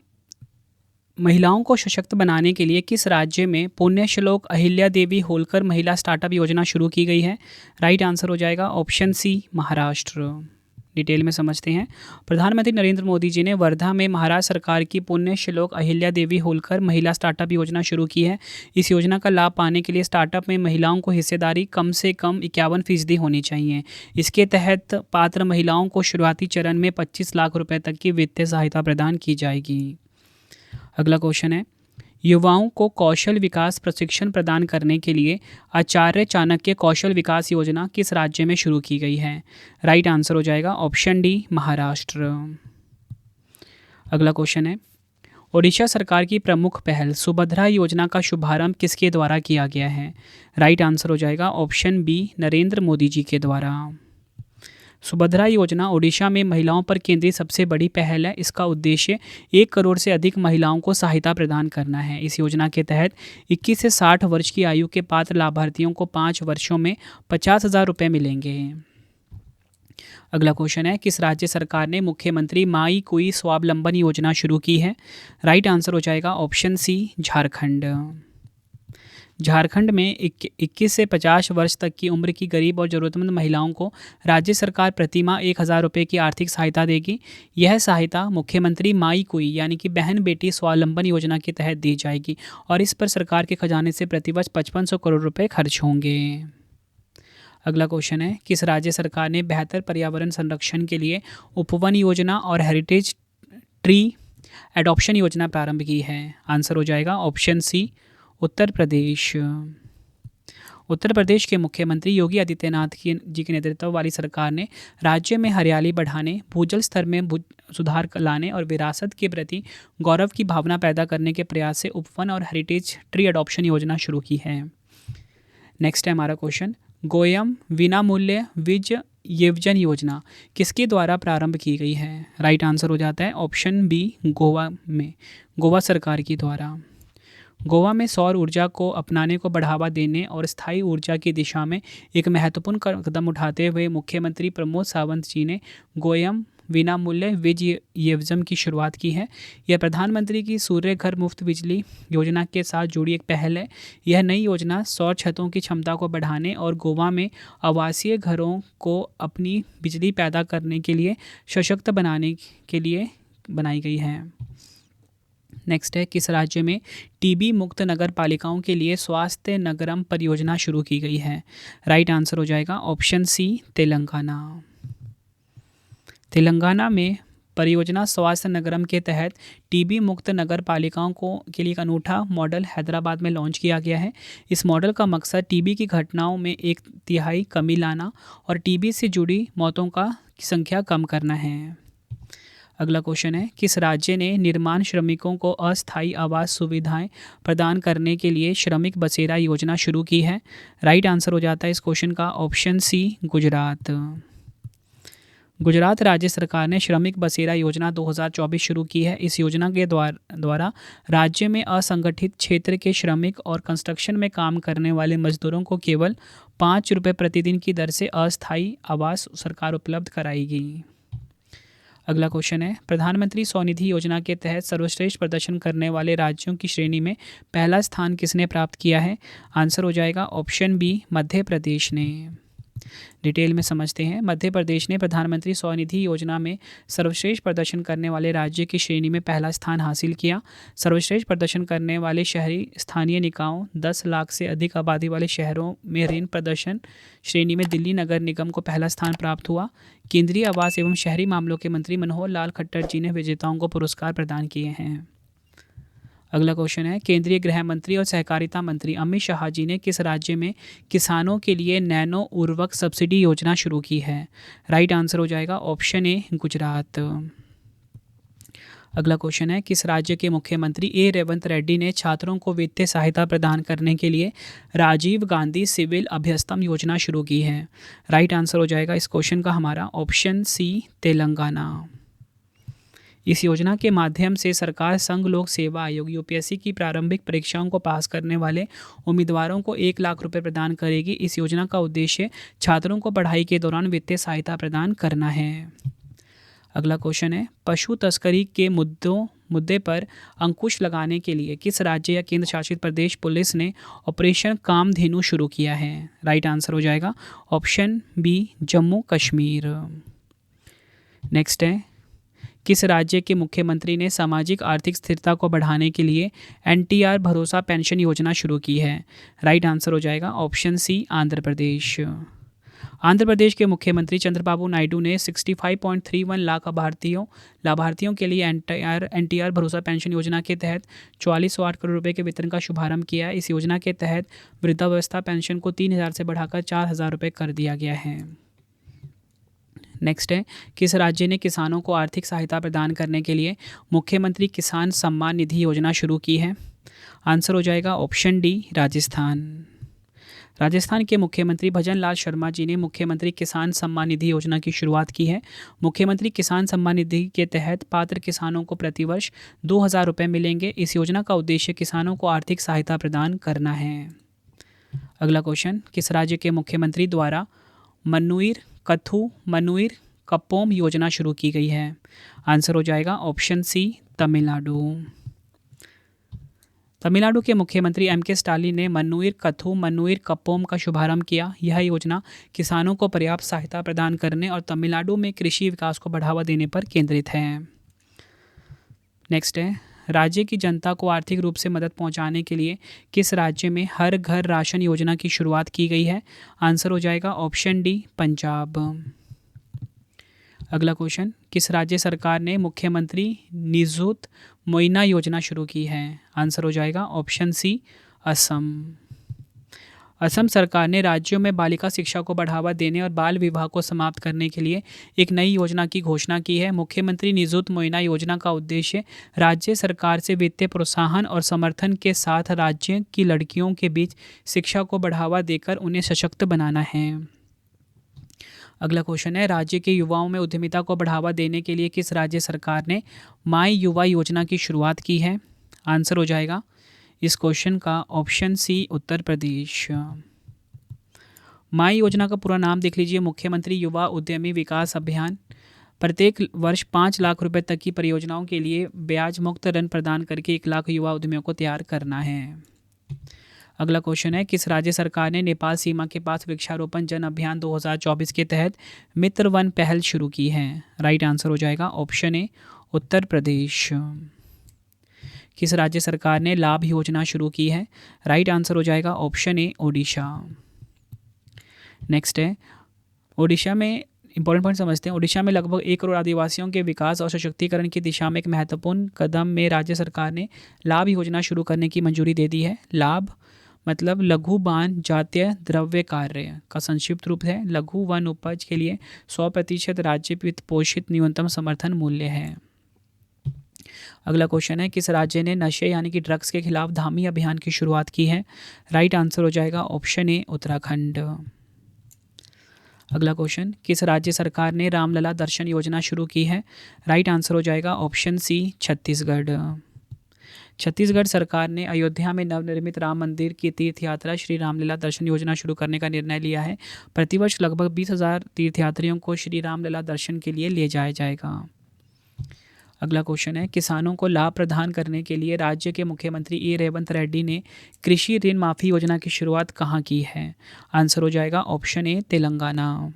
महिलाओं को सशक्त बनाने के लिए किस राज्य में पुण्यश्लोक अहिल्या देवी होलकर महिला स्टार्टअप योजना शुरू की गई है? राइट आंसर हो जाएगा ऑप्शन सी, महाराष्ट्र। डिटेल में समझते हैं। प्रधानमंत्री नरेंद्र मोदी जी ने वर्धा में महाराष्ट्र सरकार की पुण्यश्लोक अहिल्या देवी होलकर महिला स्टार्टअप योजना शुरू की है। इस योजना का लाभ पाने के लिए स्टार्टअप में महिलाओं को हिस्सेदारी कम से कम 51% होनी चाहिए। इसके तहत पात्र महिलाओं को शुरुआती चरण में 25 लाख रुपए तक की वित्तीय सहायता प्रदान की जाएगी। अगला क्वेश्चन है, युवाओं को कौशल विकास प्रशिक्षण प्रदान करने के लिए आचार्य चाणक्य कौशल विकास योजना किस राज्य में शुरू की गई है? राइट आंसर हो जाएगा ऑप्शन डी, महाराष्ट्र। अगला क्वेश्चन है, ओडिशा सरकार की प्रमुख पहल सुभद्रा योजना का शुभारंभ किसके द्वारा किया गया है? राइट आंसर हो जाएगा ऑप्शन बी, नरेंद्र मोदी जी के द्वारा। सुभद्रा योजना ओडिशा में महिलाओं पर केंद्रित सबसे बड़ी पहल है। इसका उद्देश्य 1 करोड़ से अधिक महिलाओं को सहायता प्रदान करना है। इस योजना के तहत 21 से 60 वर्ष की आयु के पात्र लाभार्थियों को 5 वर्षों में 50,000 रुपये मिलेंगे। अगला क्वेश्चन है, किस राज्य सरकार ने मुख्यमंत्री माई कोई स्वावलंबन योजना शुरू की है? राइट आंसर हो जाएगा ऑप्शन सी, झारखंड। झारखंड में 21 से 50 वर्ष तक की उम्र की गरीब और ज़रूरतमंद महिलाओं को राज्य सरकार प्रति माह 1,000 रुपये की आर्थिक सहायता देगी। यह सहायता मुख्यमंत्री माई कोई यानी कि बहन बेटी स्वावलंबन योजना के तहत दी जाएगी और इस पर सरकार के खजाने से प्रतिवर्ष 5500 करोड़ रुपये खर्च होंगे। अगला क्वेश्चन है, किस राज्य सरकार ने बेहतर पर्यावरण संरक्षण के लिए उपवन योजना और हेरिटेज ट्री एडॉप्शन योजना प्रारंभ की है? आंसर हो जाएगा ऑप्शन सी, उत्तर प्रदेश। उत्तर प्रदेश के मुख्यमंत्री योगी आदित्यनाथ जी के नेतृत्व वाली सरकार ने राज्य में हरियाली बढ़ाने, भूजल स्तर में सुधार लाने और विरासत के प्रति गौरव की भावना पैदा करने के प्रयास से उपवन और हेरिटेज ट्री एडॉप्शन योजना शुरू की है। नेक्स्ट है हमारा क्वेश्चन, गोयम विनामूल्य विज येवजन योजना किसके द्वारा प्रारंभ की गई है? राइट आंसर हो जाता है ऑप्शन बी, गोवा सरकार के द्वारा। गोवा में सौर ऊर्जा को अपनाने को बढ़ावा देने और स्थायी ऊर्जा की दिशा में एक महत्वपूर्ण कदम उठाते हुए मुख्यमंत्री प्रमोद सावंत जी ने गोयम विनामूल्य विज येवजन की शुरुआत की है। यह प्रधानमंत्री की सूर्य घर मुफ्त बिजली योजना के साथ जुड़ी एक पहल है। यह नई योजना सौर छतों की क्षमता को बढ़ाने और गोवा में आवासीय घरों को अपनी बिजली पैदा करने के लिए सशक्त बनाने के लिए बनाई गई है। नेक्स्ट है, किस राज्य में टीबी मुक्त नगर पालिकाओं के लिए स्वास्थ्य नगरम परियोजना शुरू की गई है? राइट आंसर हो जाएगा ऑप्शन सी, तेलंगाना। तेलंगाना में परियोजना स्वास्थ्य नगरम के तहत टीबी मुक्त नगर पालिकाओं के लिए एक अनूठा मॉडल हैदराबाद में लॉन्च किया गया है। इस मॉडल का मकसद टीबी की घटनाओं में 1/3 कमी लाना और टीबी से जुड़ी मौतों की संख्या कम करना है। अगला क्वेश्चन है, किस राज्य ने निर्माण श्रमिकों को अस्थायी आवास सुविधाएं प्रदान करने के लिए श्रमिक बसेरा योजना शुरू की है? राइट आंसर हो जाता है इस क्वेश्चन का ऑप्शन सी, गुजरात। गुजरात राज्य सरकार ने श्रमिक बसेरा योजना 2024 शुरू की है। इस योजना के द्वारा राज्य में असंगठित क्षेत्र के श्रमिक और कंस्ट्रक्शन में काम करने वाले मजदूरों को केवल 5 रुपये प्रतिदिन की दर से अस्थायी आवास सरकार उपलब्ध कराएगी। अगला क्वेश्चन है, प्रधानमंत्री स्वनिधि योजना के तहत सर्वश्रेष्ठ प्रदर्शन करने वाले राज्यों की श्रेणी में पहला स्थान किसने प्राप्त किया है? आंसर हो जाएगा ऑप्शन बी, मध्य प्रदेश ने। डिटेल में समझते हैं। मध्य प्रदेश ने प्रधानमंत्री स्वनिधि योजना में सर्वश्रेष्ठ प्रदर्शन करने वाले राज्य की श्रेणी में पहला स्थान हासिल किया। सर्वश्रेष्ठ प्रदर्शन करने वाले शहरी स्थानीय निकायों 10 लाख से अधिक आबादी वाले शहरों में ऋण प्रदर्शन श्रेणी में दिल्ली नगर निगम को पहला स्थान प्राप्त हुआ। केंद्रीय आवास एवं शहरी मामलों के मंत्री मनोहर लाल खट्टर जी ने विजेताओं को पुरस्कार प्रदान किए हैं। अगला क्वेश्चन है, केंद्रीय गृह मंत्री और सहकारिता मंत्री अमित शाह जी ने किस राज्य में किसानों के लिए नैनो उर्वरक सब्सिडी योजना शुरू की है? राइट आंसर हो जाएगा ऑप्शन ए, गुजरात। अगला क्वेश्चन है, किस राज्य के मुख्यमंत्री ए रेवंत रेड्डी ने छात्रों को वित्तीय सहायता प्रदान करने के लिए राजीव गांधी सिविल अभ्यस्तम योजना शुरू की है? राइट आंसर हो जाएगा इस क्वेश्चन का हमारा ऑप्शन सी, तेलंगाना। इस योजना के माध्यम से सरकार संघ लोक सेवा आयोग यूपीएससी की प्रारंभिक परीक्षाओं को पास करने वाले उम्मीदवारों को 1 लाख रुपए प्रदान करेगी। इस योजना का उद्देश्य छात्रों को पढ़ाई के दौरान वित्तीय सहायता प्रदान करना है। अगला क्वेश्चन है, पशु तस्करी के मुद्दे पर अंकुश लगाने के लिए किस राज्य या केंद्र शासित प्रदेश पुलिस ने ऑपरेशन कामधेनु शुरू किया है? राइट आंसर हो जाएगा option B, Jammu Kashmir. Next है, किस राज्य के मुख्यमंत्री ने सामाजिक आर्थिक स्थिरता को बढ़ाने के लिए एनटीआर भरोसा पेंशन योजना शुरू की है? राइट आंसर हो जाएगा ऑप्शन सी, आंध्र प्रदेश। आंध्र प्रदेश के मुख्यमंत्री चंद्रबाबू नायडू ने 65.31 लाख लाभार्थियों के लिए एनटीआर भरोसा पेंशन योजना के तहत 4408 करोड़ रुपए के वितरण का शुभारंभ किया है। इस योजना के तहत वृद्धावस्था पेंशन को 3000 से बढ़ाकर 4000 रुपये कर दिया गया है। नेक्स्ट है, किस राज्य ने किसानों को आर्थिक सहायता प्रदान करने के लिए मुख्यमंत्री किसान सम्मान निधि योजना शुरू की है? आंसर हो जाएगा ऑप्शन डी, राजस्थान। राजस्थान के मुख्यमंत्री भजन लाल शर्मा जी ने मुख्यमंत्री किसान सम्मान निधि योजना की शुरुआत की है। मुख्यमंत्री किसान सम्मान निधि के तहत पात्र किसानों को प्रतिवर्ष 2000 रुपये मिलेंगे। इस योजना का उद्देश्य किसानों को आर्थिक सहायता प्रदान करना है। अगला क्वेश्चन, किस राज्य के मुख्यमंत्री द्वारा मन्नुईर कप्पोम योजना शुरू की गई है? आंसर हो जाएगा ऑप्शन सी, तमिलनाडु। तमिलनाडु के मुख्यमंत्री एम.के. स्टालिन ने मन्नुईर कप्पोम का शुभारंभ किया। यह योजना किसानों को पर्याप्त सहायता प्रदान करने और तमिलनाडु में कृषि विकास को बढ़ावा देने पर केंद्रित है। नेक्स्ट है, राज्य की जनता को आर्थिक रूप से मदद पहुंचाने के लिए किस राज्य में हर घर राशन योजना की शुरुआत की गई है? आंसर हो जाएगा ऑप्शन डी, पंजाब। अगला क्वेश्चन, किस राज्य सरकार ने मुख्यमंत्री निजुत मोइना योजना शुरू की है? आंसर हो जाएगा ऑप्शन सी, असम। असम सरकार ने राज्यों में बालिका शिक्षा को बढ़ावा देने और बाल विवाह को समाप्त करने के लिए एक नई योजना की घोषणा की है। मुख्यमंत्री निजुत मोइना योजना का उद्देश्य राज्य सरकार से वित्तीय प्रोत्साहन और समर्थन के साथ राज्य की लड़कियों के बीच शिक्षा को बढ़ावा देकर उन्हें सशक्त बनाना है। अगला क्वेश्चन है, राज्य के युवाओं में उद्यमिता को बढ़ावा देने के लिए किस राज्य सरकार ने माई युवा योजना की शुरुआत की है? आंसर हो जाएगा इस क्वेश्चन का ऑप्शन सी, उत्तर प्रदेश। माई योजना का पूरा नाम देख लीजिए, मुख्यमंत्री युवा उद्यमी विकास अभियान। प्रत्येक वर्ष 5 लाख रुपए तक की परियोजनाओं के लिए ब्याज मुक्त ऋण प्रदान करके 1 लाख युवा उद्यमियों को तैयार करना है। अगला क्वेश्चन है, किस राज्य सरकार ने नेपाल सीमा के पास वृक्षारोपण जन अभियान 2024 के तहत मित्र वन पहल शुरू की है? राइट आंसर हो जाएगा ऑप्शन ए, उत्तर प्रदेश। किस राज्य सरकार ने लाभ योजना शुरू की है? राइट आंसर हो जाएगा ऑप्शन ए, ओडिशा। नेक्स्ट है, ओडिशा में इंपॉर्टेंट पॉइंट समझते हैं। ओडिशा में लगभग 1 करोड़ आदिवासियों के विकास और सशक्तिकरण की दिशा में एक महत्वपूर्ण कदम में राज्य सरकार ने लाभ योजना शुरू करने की मंजूरी दे दी है। लाभ मतलब लघु बान जातीय द्रव्य कार्य का संक्षिप्त रूप है। लघु वन उपज के लिए 100% राज्य वित्त पोषित न्यूनतम समर्थन मूल्य है। अगला क्वेश्चन है, किस राज्य ने नशे यानी कि ड्रग्स के खिलाफ धामी अभियान की शुरुआत की है? राइट आंसर हो जाएगा ऑप्शन ए उत्तराखंड। अगला क्वेश्चन, किस राज्य सरकार ने रामलला दर्शन योजना शुरू की है? राइट आंसर हो जाएगा ऑप्शन सी छत्तीसगढ़। छत्तीसगढ़ सरकार ने अयोध्या में नवनिर्मित राम मंदिर की तीर्थ यात्रा श्री रामलीला दर्शन योजना शुरू करने का निर्णय लिया है। प्रतिवर्ष लगभग 20,000 तीर्थयात्रियों को श्री रामलीला दर्शन के लिए ले जाया जाएगा। अगला क्वेश्चन है, किसानों को लाभ प्रदान करने के लिए राज्य के मुख्यमंत्री ए रेवंत रेड्डी ने कृषि ऋण माफी योजना की शुरुआत कहाँ की है? आंसर हो जाएगा option A Telangana.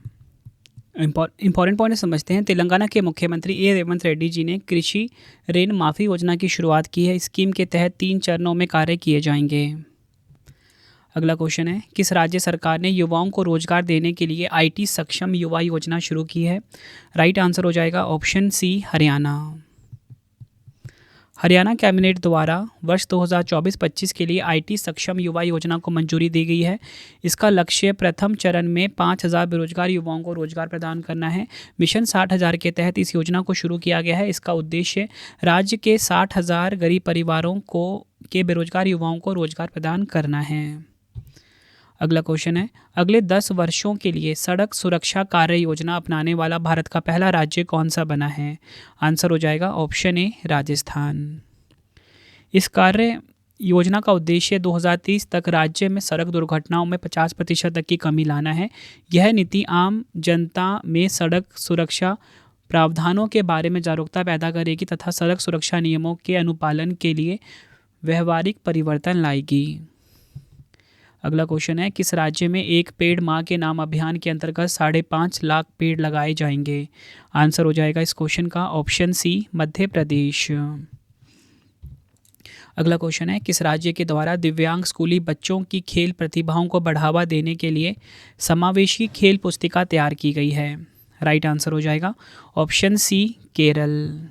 Important point समझते हैं। तेलंगाना के मुख्यमंत्री ए रेवंत रेड्डी जी ने कृषि ऋण माफी योजना की शुरुआत की है। स्कीम के तहत 3 चरणों में कार्य किए जाएंगे। अगला क्वेश्चन है, किस राज्य सरकार ने युवाओं को रोजगार देने के लिए IT सक्षम युवा योजना शुरू की है? राइट आंसर हो जाएगा option C Haryana. Haryana cabinet द्वारा वर्ष 2024-25 के लिए IT सक्षम युवा योजना को मंजूरी दी गई है। इसका लक्ष्य प्रथम चरण में 5,000 बेरोजगार युवाओं को रोजगार प्रदान करना है। मिशन 60,000 के तहत इस योजना को शुरू किया गया है। इसका उद्देश्य राज्य के 60,000 गरीब परिवारों के बेरोजगार युवाओं को रोजगार प्रदान करना है। अगला क्वेश्चन है, अगले 10 वर्षों के लिए सड़क सुरक्षा कार्य योजना अपनाने वाला भारत का पहला राज्य कौन सा बना है? आंसर हो जाएगा ऑप्शन ए राजस्थान। इस कार्य योजना का उद्देश्य 2030 तक राज्य में सड़क दुर्घटनाओं में 50% तक की कमी लाना है। यह नीति आम जनता में सड़क सुरक्षा प्रावधानों के बारे में जागरूकता पैदा करेगी तथा सड़क सुरक्षा नियमों के अनुपालन के लिए व्यवहारिक परिवर्तन लाएगी। अगला क्वेश्चन है, किस राज्य में एक पेड़ माँ के नाम अभियान के अंतर्गत 5.5 लाख पेड़ लगाए जाएंगे? आंसर हो जाएगा इस क्वेश्चन का ऑप्शन सी मध्य प्रदेश। अगला क्वेश्चन है, किस राज्य के द्वारा दिव्यांग स्कूली बच्चों की खेल प्रतिभाओं को बढ़ावा देने के लिए समावेशी खेल पुस्तिका तैयार की गई है? राइट आंसर हो जाएगा ऑप्शन सी केरल।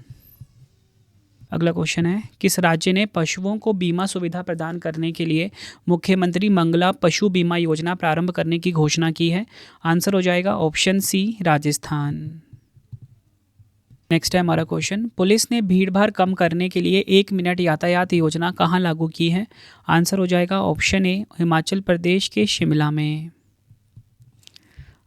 अगला क्वेश्चन है, किस राज्य ने पशुओं को बीमा सुविधा प्रदान करने के लिए मुख्यमंत्री मंगला पशु बीमा योजना प्रारंभ करने की घोषणा की है? आंसर हो जाएगा ऑप्शन सी राजस्थान। नेक्स्ट है हमारा क्वेश्चन, पुलिस ने भीड़भाड़ कम करने के लिए 1 मिनट यातायात योजना कहाँ लागू की है? आंसर हो जाएगा ऑप्शन ए हिमाचल प्रदेश के शिमला में।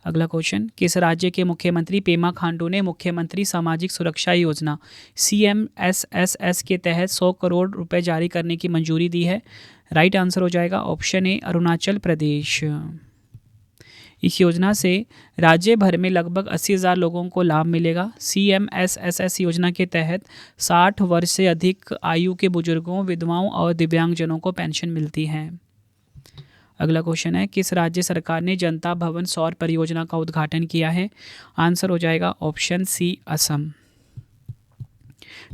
अगला क्वेश्चन, किस राज्य के मुख्यमंत्री पेमा खांडू ने मुख्यमंत्री सामाजिक सुरक्षा योजना CMSSS के तहत 100 करोड़ रुपए जारी करने की मंजूरी दी है? राइट आंसर हो जाएगा ऑप्शन ए अरुणाचल प्रदेश। इस योजना से राज्य भर में लगभग 80,000 लोगों को लाभ मिलेगा। CMSSS योजना के तहत 60 वर्ष से अधिक आयु के बुजुर्गों, विधवाओं और दिव्यांगजनों को पेंशन मिलती है। अगला क्वेश्चन है, किस राज्य सरकार ने जनता भवन सौर परियोजना का उद्घाटन किया है? आंसर हो जाएगा ऑप्शन सी असम।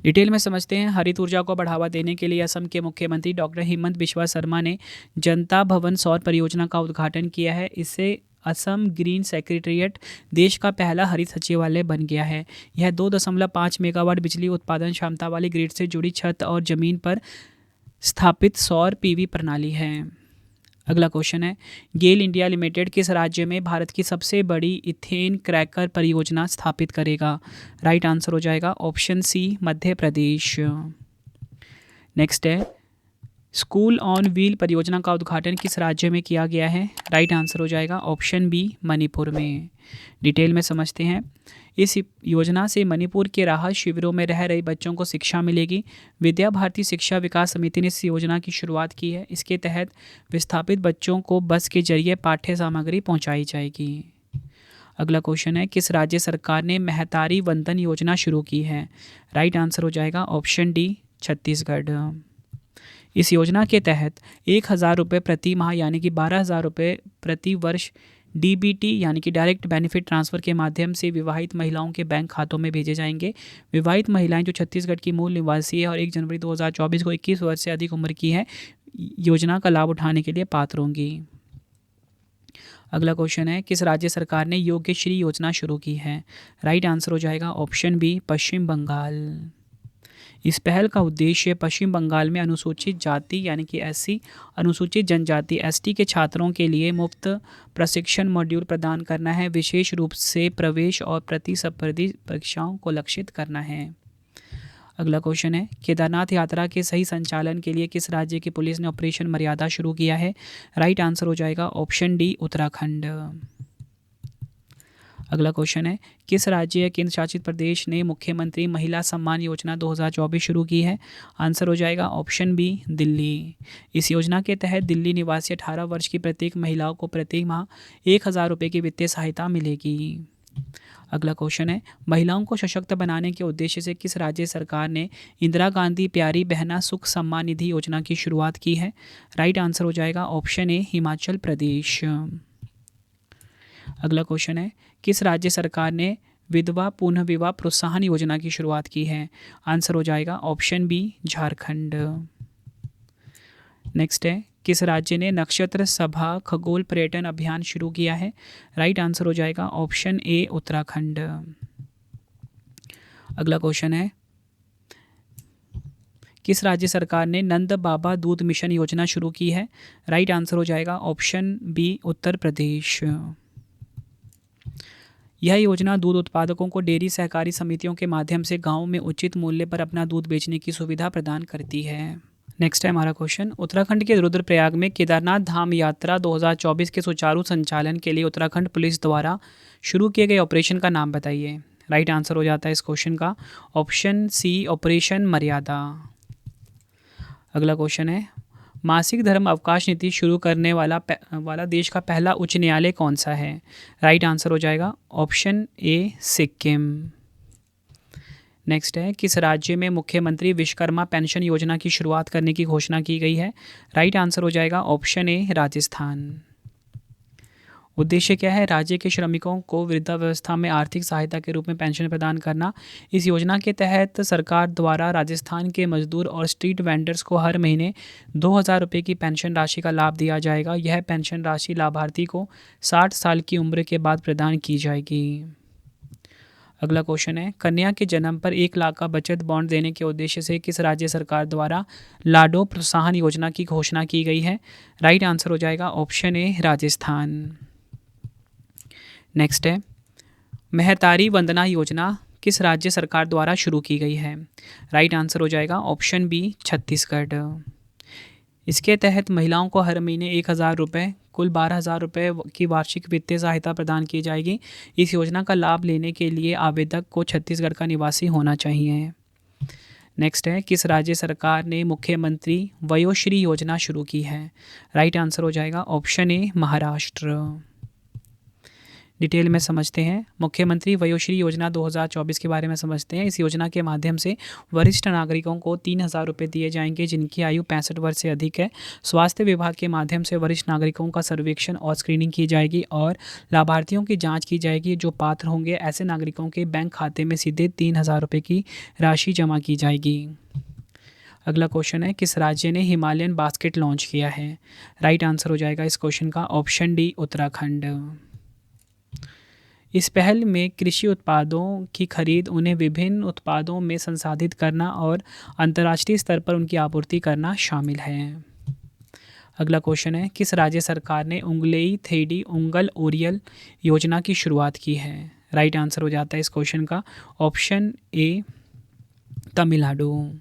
डिटेल में समझते हैं। हरित ऊर्जा को बढ़ावा देने के लिए असम के मुख्यमंत्री डॉक्टर हेमंत बिस्वा शर्मा ने जनता भवन सौर परियोजना का उद्घाटन किया है। इससे असम ग्रीन सेक्रेटेरिएट देश का पहला हरित सचिवालय बन गया है। यह 2.5 मेगावाट बिजली उत्पादन क्षमता वाली ग्रिड से जुड़ी छत और जमीन पर स्थापित सौर PV प्रणाली है। अगला क्वेश्चन है, गेल इंडिया लिमिटेड किस राज्य में भारत की सबसे बड़ी इथेन क्रैकर परियोजना स्थापित करेगा? राइट आंसर हो जाएगा ऑप्शन सी मध्य प्रदेश। नेक्स्ट है, स्कूल ऑन व्हील परियोजना का उद्घाटन किस राज्य में किया गया है? राइट आंसर हो जाएगा ऑप्शन बी मणिपुर में। डिटेल में समझते हैं। इस योजना से मणिपुर के राहत शिविरों में रह रहे बच्चों को शिक्षा मिलेगी। विद्या भारती शिक्षा विकास समिति ने इस योजना की शुरुआत की है। इसके तहत विस्थापित बच्चों को बस के जरिए पाठ्य सामग्री पहुंचाई जाएगी। अगला क्वेश्चन है, किस राज्य सरकार ने महतारी वंदन योजना शुरू की है? राइट आंसर हो जाएगा ऑप्शन डी छत्तीसगढ़। इस योजना के तहत 1,000 रुपये प्रति माह यानी कि 12,000 रुपये प्रति वर्ष DBT यानी कि डायरेक्ट बेनिफिट ट्रांसफ़र के माध्यम से विवाहित महिलाओं के बैंक खातों में भेजे जाएंगे। विवाहित महिलाएं जो छत्तीसगढ़ की मूल निवासी है और 1 जनवरी 2024 को 21 वर्ष से अधिक उम्र की है, योजना का लाभ उठाने के लिए पात्र होंगी। अगला क्वेश्चन है, किस राज्य सरकार ने योग्यश्री योजना शुरू की है? राइट आंसर हो जाएगा ऑप्शन बी पश्चिम बंगाल। इस पहल का उद्देश्य पश्चिम बंगाल में अनुसूचित जाति यानी कि एससी, अनुसूचित जनजाति एसटी के छात्रों के लिए मुफ्त प्रशिक्षण मॉड्यूल प्रदान करना है, विशेष रूप से प्रवेश और प्रतिस्पर्धी परीक्षाओं को लक्षित करना है। अगला क्वेश्चन है, केदारनाथ यात्रा के सही संचालन के लिए किस राज्य की पुलिस ने ऑपरेशन मर्यादा शुरू किया है? राइट आंसर हो जाएगा ऑप्शन डी, उत्तराखंड। अगला क्वेश्चन है, किस राज्य या केंद्र शासित प्रदेश ने मुख्यमंत्री महिला सम्मान योजना 2024 शुरू की है? आंसर हो जाएगा ऑप्शन बी, दिल्ली। इस योजना के तहत दिल्ली निवासी 18 वर्ष की प्रत्येक महिलाओं को प्रति माह 1,000 रुपये की वित्तीय सहायता मिलेगी। अगला क्वेश्चन है, महिलाओं को सशक्त बनाने के उद्देश्य से किस राज्य सरकार ने इंदिरा गांधी प्यारी बहना सुख सम्मान निधि योजना की शुरुआत की है? राइट आंसर हो जाएगा ऑप्शन ए, हिमाचल प्रदेश। अगला क्वेश्चन है, किस राज्य सरकार ने विधवा पुनः विवाह प्रोत्साहन योजना की शुरुआत की है? आंसर हो जाएगा ऑप्शन बी, झारखंड। नेक्स्ट है, किस राज्य ने नक्षत्र सभा खगोल पर्यटन अभियान शुरू किया है? राइट आंसर हो जाएगा ऑप्शन ए, उत्तराखंड। अगला क्वेश्चन है, किस राज्य सरकार ने नंद बाबा दूध मिशन योजना शुरू की है? राइट आंसर हो जाएगा ऑप्शन बी, उत्तर प्रदेश। यह योजना दूध उत्पादकों को डेयरी सहकारी समितियों के माध्यम से गांव में उचित मूल्य पर अपना दूध बेचने की सुविधा प्रदान करती है। नेक्स्ट है हमारा क्वेश्चन, उत्तराखंड के रुद्रप्रयाग में केदारनाथ धाम यात्रा 2024 के सुचारू संचालन के लिए उत्तराखंड पुलिस द्वारा शुरू किए गए ऑपरेशन का नाम बताइए। राइट आंसर हो जाता है इस क्वेश्चन का ऑप्शन सी, ऑपरेशन मर्यादा। अगला क्वेश्चन है, मासिक धर्म अवकाश नीति शुरू करने वाला देश का पहला उच्च न्यायालय कौन सा है? राइट आंसर हो जाएगा ऑप्शन ए, सिक्किम। नेक्स्ट है, किस राज्य में मुख्यमंत्री विश्वकर्मा पेंशन योजना की शुरुआत करने की घोषणा की गई है? राइट आंसर हो जाएगा ऑप्शन ए, राजस्थान। उद्देश्य क्या है? राज्य के श्रमिकों को वृद्धावस्था में आर्थिक सहायता के रूप में पेंशन प्रदान करना। इस योजना के तहत सरकार द्वारा राजस्थान के मजदूर और स्ट्रीट वेंडर्स को हर महीने 2,000 रुपये की पेंशन राशि का लाभ दिया जाएगा। यह पेंशन राशि लाभार्थी को 60 साल की उम्र के बाद प्रदान की जाएगी। अगला क्वेश्चन है, कन्या के जन्म पर 1 लाख का बचत बॉन्ड देने के उद्देश्य से किस राज्य सरकार द्वारा लाडो प्रोत्साहन योजना की घोषणा की गई है? राइट आंसर हो जाएगा ऑप्शन ए, राजस्थान। नेक्स्ट है, महतारी वंदना योजना किस राज्य सरकार द्वारा शुरू की गई है? राइट आंसर हो जाएगा ऑप्शन बी, छत्तीसगढ़। इसके तहत महिलाओं को हर महीने 1,000 रुपये, कुल 12,000 रुपये की वार्षिक वित्तीय सहायता प्रदान की जाएगी। इस योजना का लाभ लेने के लिए आवेदक को छत्तीसगढ़ का निवासी होना चाहिए। नेक्स्ट है, किस राज्य सरकार ने मुख्यमंत्री वयोश्री योजना शुरू की है? राइट आंसर हो जाएगा ऑप्शन ए, महाराष्ट्र। डिटेल में समझते हैं, मुख्यमंत्री वयोश्री योजना 2024 के बारे में समझते हैं। इस योजना के माध्यम से वरिष्ठ नागरिकों को 3,000 रुपये दिए जाएंगे जिनकी आयु 65 वर्ष से अधिक है। स्वास्थ्य विभाग के माध्यम से वरिष्ठ नागरिकों का सर्वेक्षण और स्क्रीनिंग की जाएगी और लाभार्थियों की जांच की जाएगी। जो पात्र होंगे ऐसे नागरिकों के बैंक खाते में सीधे 3,000 रुपये की राशि जमा की जाएगी। अगला क्वेश्चन है, किस राज्य ने हिमालयन बास्केट लॉन्च किया है? राइट आंसर हो जाएगा इस क्वेश्चन का ऑप्शन डी, उत्तराखंड। इस पहल में कृषि उत्पादों की खरीद, उन्हें विभिन्न उत्पादों में संसाधित करना और अंतर्राष्ट्रीय स्तर पर उनकी आपूर्ति करना शामिल है। अगला क्वेश्चन है, किस राज्य सरकार ने उंगलेई थेडी उंगल ओरियल योजना की शुरुआत की है? राइट आंसर हो जाता है इस क्वेश्चन का ऑप्शन ए, तमिलनाडु।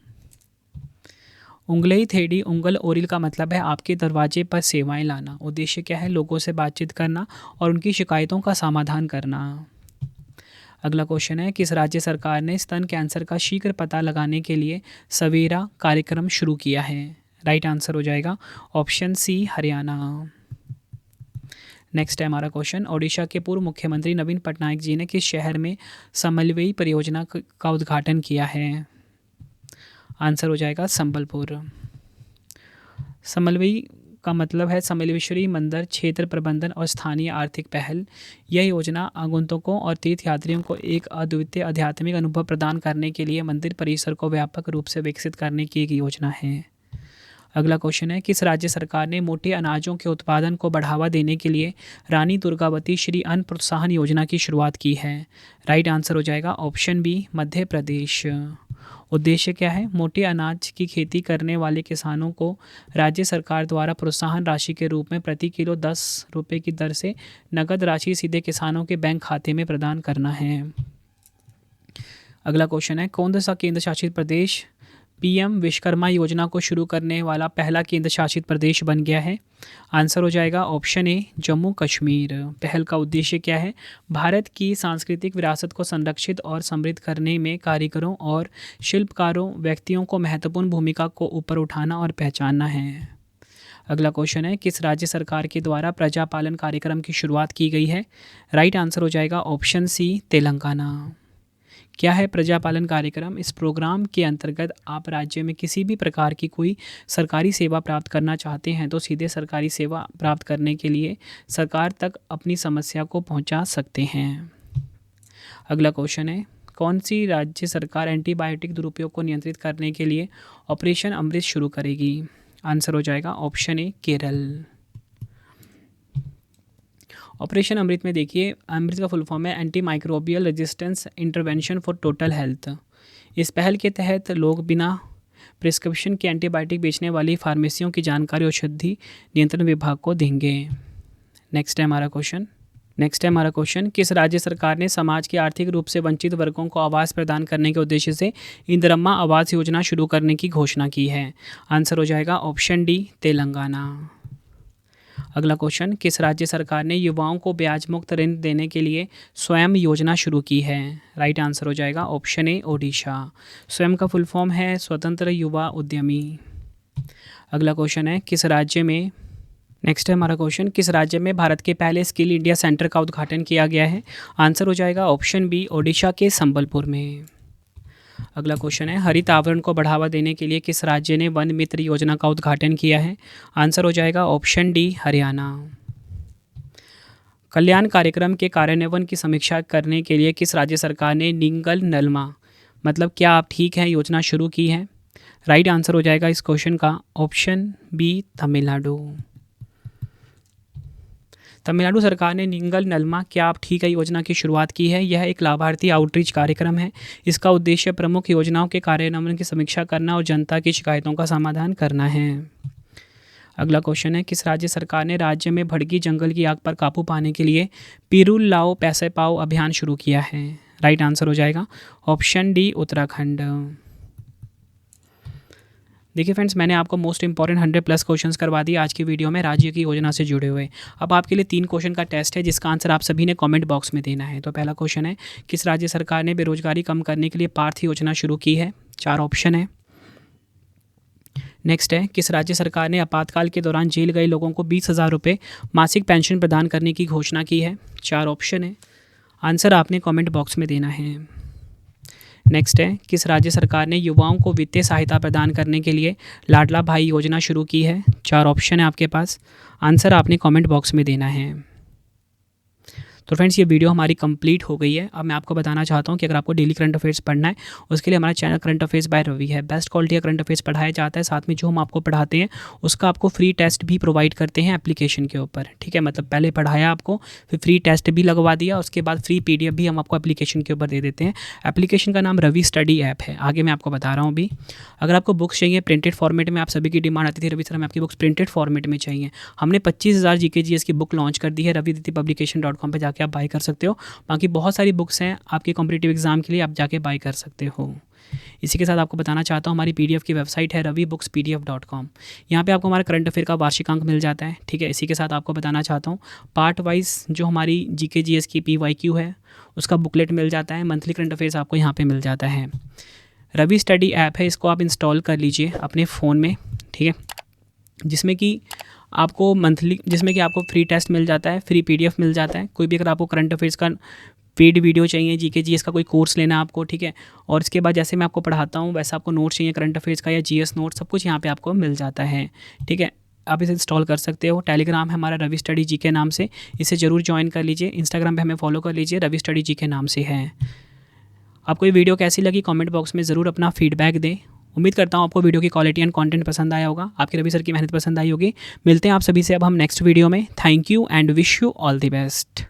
उंगलेई थेडी उंगल ओरिल का मतलब है आपके दरवाजे पर सेवाएं लाना। उद्देश्य क्या है? लोगों से बातचीत करना और उनकी शिकायतों का समाधान करना। अगला क्वेश्चन है, किस राज्य सरकार ने स्तन कैंसर का शीघ्र पता लगाने के लिए सवेरा कार्यक्रम शुरू किया है? राइट आंसर हो जाएगा ऑप्शन सी, हरियाणा। नेक्स्ट है हमारा क्वेश्चन, ओडिशा के पूर्व मुख्यमंत्री नवीन पटनायक जी ने किस शहर में समन्वयी परियोजना का उद्घाटन किया है? आंसर हो जाएगा संबलपुर। समन्वयी का मतलब है समलेश्वरी मंदिर क्षेत्र प्रबंधन और स्थानीय आर्थिक पहल। यह योजना आगंतुकों और तीर्थयात्रियों को एक अद्वितीय आध्यात्मिक अनुभव प्रदान करने के लिए मंदिर परिसर को व्यापक रूप से विकसित करने की एक योजना है। अगला क्वेश्चन है, किस राज्य सरकार ने मोटे अनाजों के उत्पादन को बढ़ावा देने के लिए रानी दुर्गावती श्री अन्न प्रोत्साहन योजना की शुरुआत की है? राइट आंसर हो जाएगा ऑप्शन बी, मध्य प्रदेश। उद्देश्य क्या है? मोटे अनाज की खेती करने वाले किसानों को राज्य सरकार द्वारा प्रोत्साहन राशि के रूप में प्रति किलो 10 रुपये की दर से नकद राशि सीधे किसानों के बैंक खाते में प्रदान करना है। अगला क्वेश्चन है, कौन सा केंद्र शासित प्रदेश पीएम विश्वकर्मा योजना को शुरू करने वाला पहला केंद्र शासित प्रदेश बन गया है? आंसर हो जाएगा ऑप्शन ए जम्मू कश्मीर। पहल का उद्देश्य क्या है? भारत की सांस्कृतिक विरासत को संरक्षित और समृद्ध करने में कारीगरों और शिल्पकारों व्यक्तियों को महत्वपूर्ण भूमिका को ऊपर उठाना और पहचानना है। अगला क्वेश्चन है, किस राज्य सरकार के द्वारा प्रजापालन कार्यक्रम की शुरुआत की गई है? राइट आंसर हो जाएगा ऑप्शन सी तेलंगाना। क्या है प्रजापालन कार्यक्रम? इस प्रोग्राम के अंतर्गत आप राज्य में किसी भी प्रकार की कोई सरकारी सेवा प्राप्त करना चाहते हैं तो सीधे सरकारी सेवा प्राप्त करने के लिए सरकार तक अपनी समस्या को पहुंचा सकते हैं। अगला क्वेश्चन है, कौन सी राज्य सरकार एंटीबायोटिक दुरुपयोग को नियंत्रित करने के लिए ऑपरेशन अमृत शुरू करेगी? आंसर हो जाएगा ऑप्शन ए केरल। ऑपरेशन अमृत में देखिए, अमृत का फुल फॉर्म है anti microbial resistance intervention for total health. इस पहल के तहत लोग बिना प्रिस्क्रिप्शन के एंटीबायोटिक बेचने वाली फार्मेसियों की जानकारी औषधि नियंत्रण विभाग को देंगे। नेक्स्ट है हमारा क्वेश्चन, किस राज्य सरकार ने समाज के आर्थिक रूप से वंचित वर्गों को आवास प्रदान करने के उद्देश्य से इंदिरम्मा आवास योजना शुरू करने की घोषणा की है? आंसर हो जाएगा ऑप्शन डी तेलंगाना। अगला क्वेश्चन, किस राज्य सरकार ने युवाओं को ब्याज मुक्त ऋण देने के लिए स्वयं योजना शुरू की है? राइट आंसर हो जाएगा ऑप्शन ए ओडिशा। स्वयं का फुल फॉर्म है स्वतंत्र युवा उद्यमी। अगला क्वेश्चन है, किस राज्य में भारत के पहले स्किल इंडिया सेंटर का उद्घाटन किया गया है? आंसर हो जाएगा ऑप्शन बी ओडिशा के संबलपुर में। अगला क्वेश्चन है, हरित आवरण को बढ़ावा देने के लिए किस राज्य ने वन मित्र योजना का उद्घाटन किया है? आंसर हो जाएगा ऑप्शन डी हरियाणा। कल्याण कार्यक्रम के कार्यान्वयन की समीक्षा करने के लिए किस राज्य सरकार ने नींगल नलमा मतलब क्या आप ठीक हैं योजना शुरू की है? राइट आंसर हो जाएगा इस क्वेश्चन का ऑप्शन बी तमिलनाडु। तमिलनाडु सरकार ने नींगल नलमा क्या आप ठीक है योजना की शुरुआत की है। यह एक लाभार्थी आउटरीच कार्यक्रम है। इसका उद्देश्य प्रमुख योजनाओं के कार्यान्वयन की समीक्षा करना और जनता की शिकायतों का समाधान करना है। अगला क्वेश्चन है, किस राज्य सरकार ने राज्य में भड़की जंगल की आग पर काबू पाने के लिए पिरुल लाओ पैसे पाओ अभियान शुरू किया है? राइट आंसर हो जाएगा ऑप्शन डी उत्तराखंड। देखिए फ्रेंड्स, मैंने आपको मोस्ट इंपॉर्टेंट 100+ क्वेश्चंस करवा दिए आज की वीडियो में राज्य की योजना से जुड़े हुए। अब आपके लिए 3 क्वेश्चन का टेस्ट है जिसका आंसर आप सभी ने कमेंट बॉक्स में देना है। तो पहला क्वेश्चन है, किस राज्य सरकार ने बेरोजगारी कम करने के लिए पार्थ योजना शुरू की है? 4 ऑप्शन है। नेक्स्ट है, किस राज्य सरकार ने आपातकाल के दौरान जेल गए लोगों को 20,000 रुपये मासिक पेंशन प्रदान करने की घोषणा की है? 4 ऑप्शन है। आंसर आपने कमेंट बॉक्स में देना है। नेक्स्ट है, किस राज्य सरकार ने युवाओं को वित्तीय सहायता प्रदान करने के लिए लाडला भाई योजना शुरू की है? 4 ऑप्शन है आपके पास। आंसर आपने कमेंट बॉक्स में देना है। तो फ्रेंड्स, ये वीडियो हमारी कंप्लीट हो गई है। अब मैं आपको बताना चाहता हूँ कि अगर आपको डेली करंट अफेयर्स पढ़ना है उसके लिए हमारा channel current affairs by Ravi है। बेस्ट क्वालिटी का करंट अफेयर्स पढ़ाया जाता है। साथ में जो हम आपको पढ़ाते हैं उसका आपको फ्री टेस्ट भी प्रोवाइड करते हैं एप्लीकेशन के ऊपर। ठीक है, मतलब पहले पढ़ाया आपको, फिर फ्री टेस्ट भी लगवा दिया, उसके बाद फ्री PDF भी हम आपको एप्लीकेशन के ऊपर दे देते हैं। एप्लीकेशन का नाम रवि स्टडी ऐप है। आगे मैं आपको बता रहा हूँ अभी। अगर आपको बुक्स चाहिए प्रिंटेड फॉर्मेट में, आप सभी की डिमांड आती थी रवि सर हमें आपकी बुक्स प्रिंटेड फॉर्मेट में चाहिए। हमने 25,000 GK GS की बुक लॉन्च कर दी है। raviditypublication.com पे जाके आप बाय कर सकते हो। बाकी बहुत सारी बुक्स हैं आपके कॉम्पिटिटिव एग्जाम के लिए, आप जाके बाय कर सकते हो। इसी के साथ आपको बताना चाहता हूँ हमारी PDF की वेबसाइट है ravibookspdf.com। यहाँ पे आपको हमारा करंट अफेयर का वार्षिकांक मिल जाता है। ठीक है, इसी के साथ आपको बताना चाहता हूँ पार्ट वाइज जो हमारी GK GS की PYQ है उसका बुकलेट मिल जाता है। मंथली करंट अफेयर्स आपको यहाँ पे मिल जाता है। रवि स्टडी ऐप है, इसको आप इंस्टॉल कर लीजिए अपने फ़ोन में। ठीक है, जिसमें कि आपको फ्री टेस्ट मिल जाता है, फ्री PDF मिल जाता है। कोई भी अगर आपको करंट अफेयर्स का पेड वीडियो चाहिए, GK GS का कोई कोर्स लेना है आपको, ठीक है, और इसके बाद जैसे मैं आपको पढ़ाता हूँ वैसा आपको नोट्स चाहिए करंट अफेयर्स का या GS नोट, सब कुछ यहाँ पे आपको मिल जाता है। ठीक है, आप इसे इंस्टॉल कर सकते हो। टेलीग्राम है हमारा रवि स्टडी GK नाम से, इसे ज़रूर ज्वाइन कर लीजिए। इंस्टाग्राम पे हमें फॉलो कर लीजिए, रवि स्टडी GK नाम से है। आपको ये वीडियो कैसी लगी कमेंट बॉक्स में ज़रूर अपना फीडबैक दें। उम्मीद करता हूँ आपको वीडियो की क्वालिटी एंड कंटेंट पसंद आया होगा, आपके रवि सर की मेहनत पसंद आई होगी। मिलते हैं आप सभी से अब हम नेक्स्ट वीडियो में। Thank you and wish you all the best.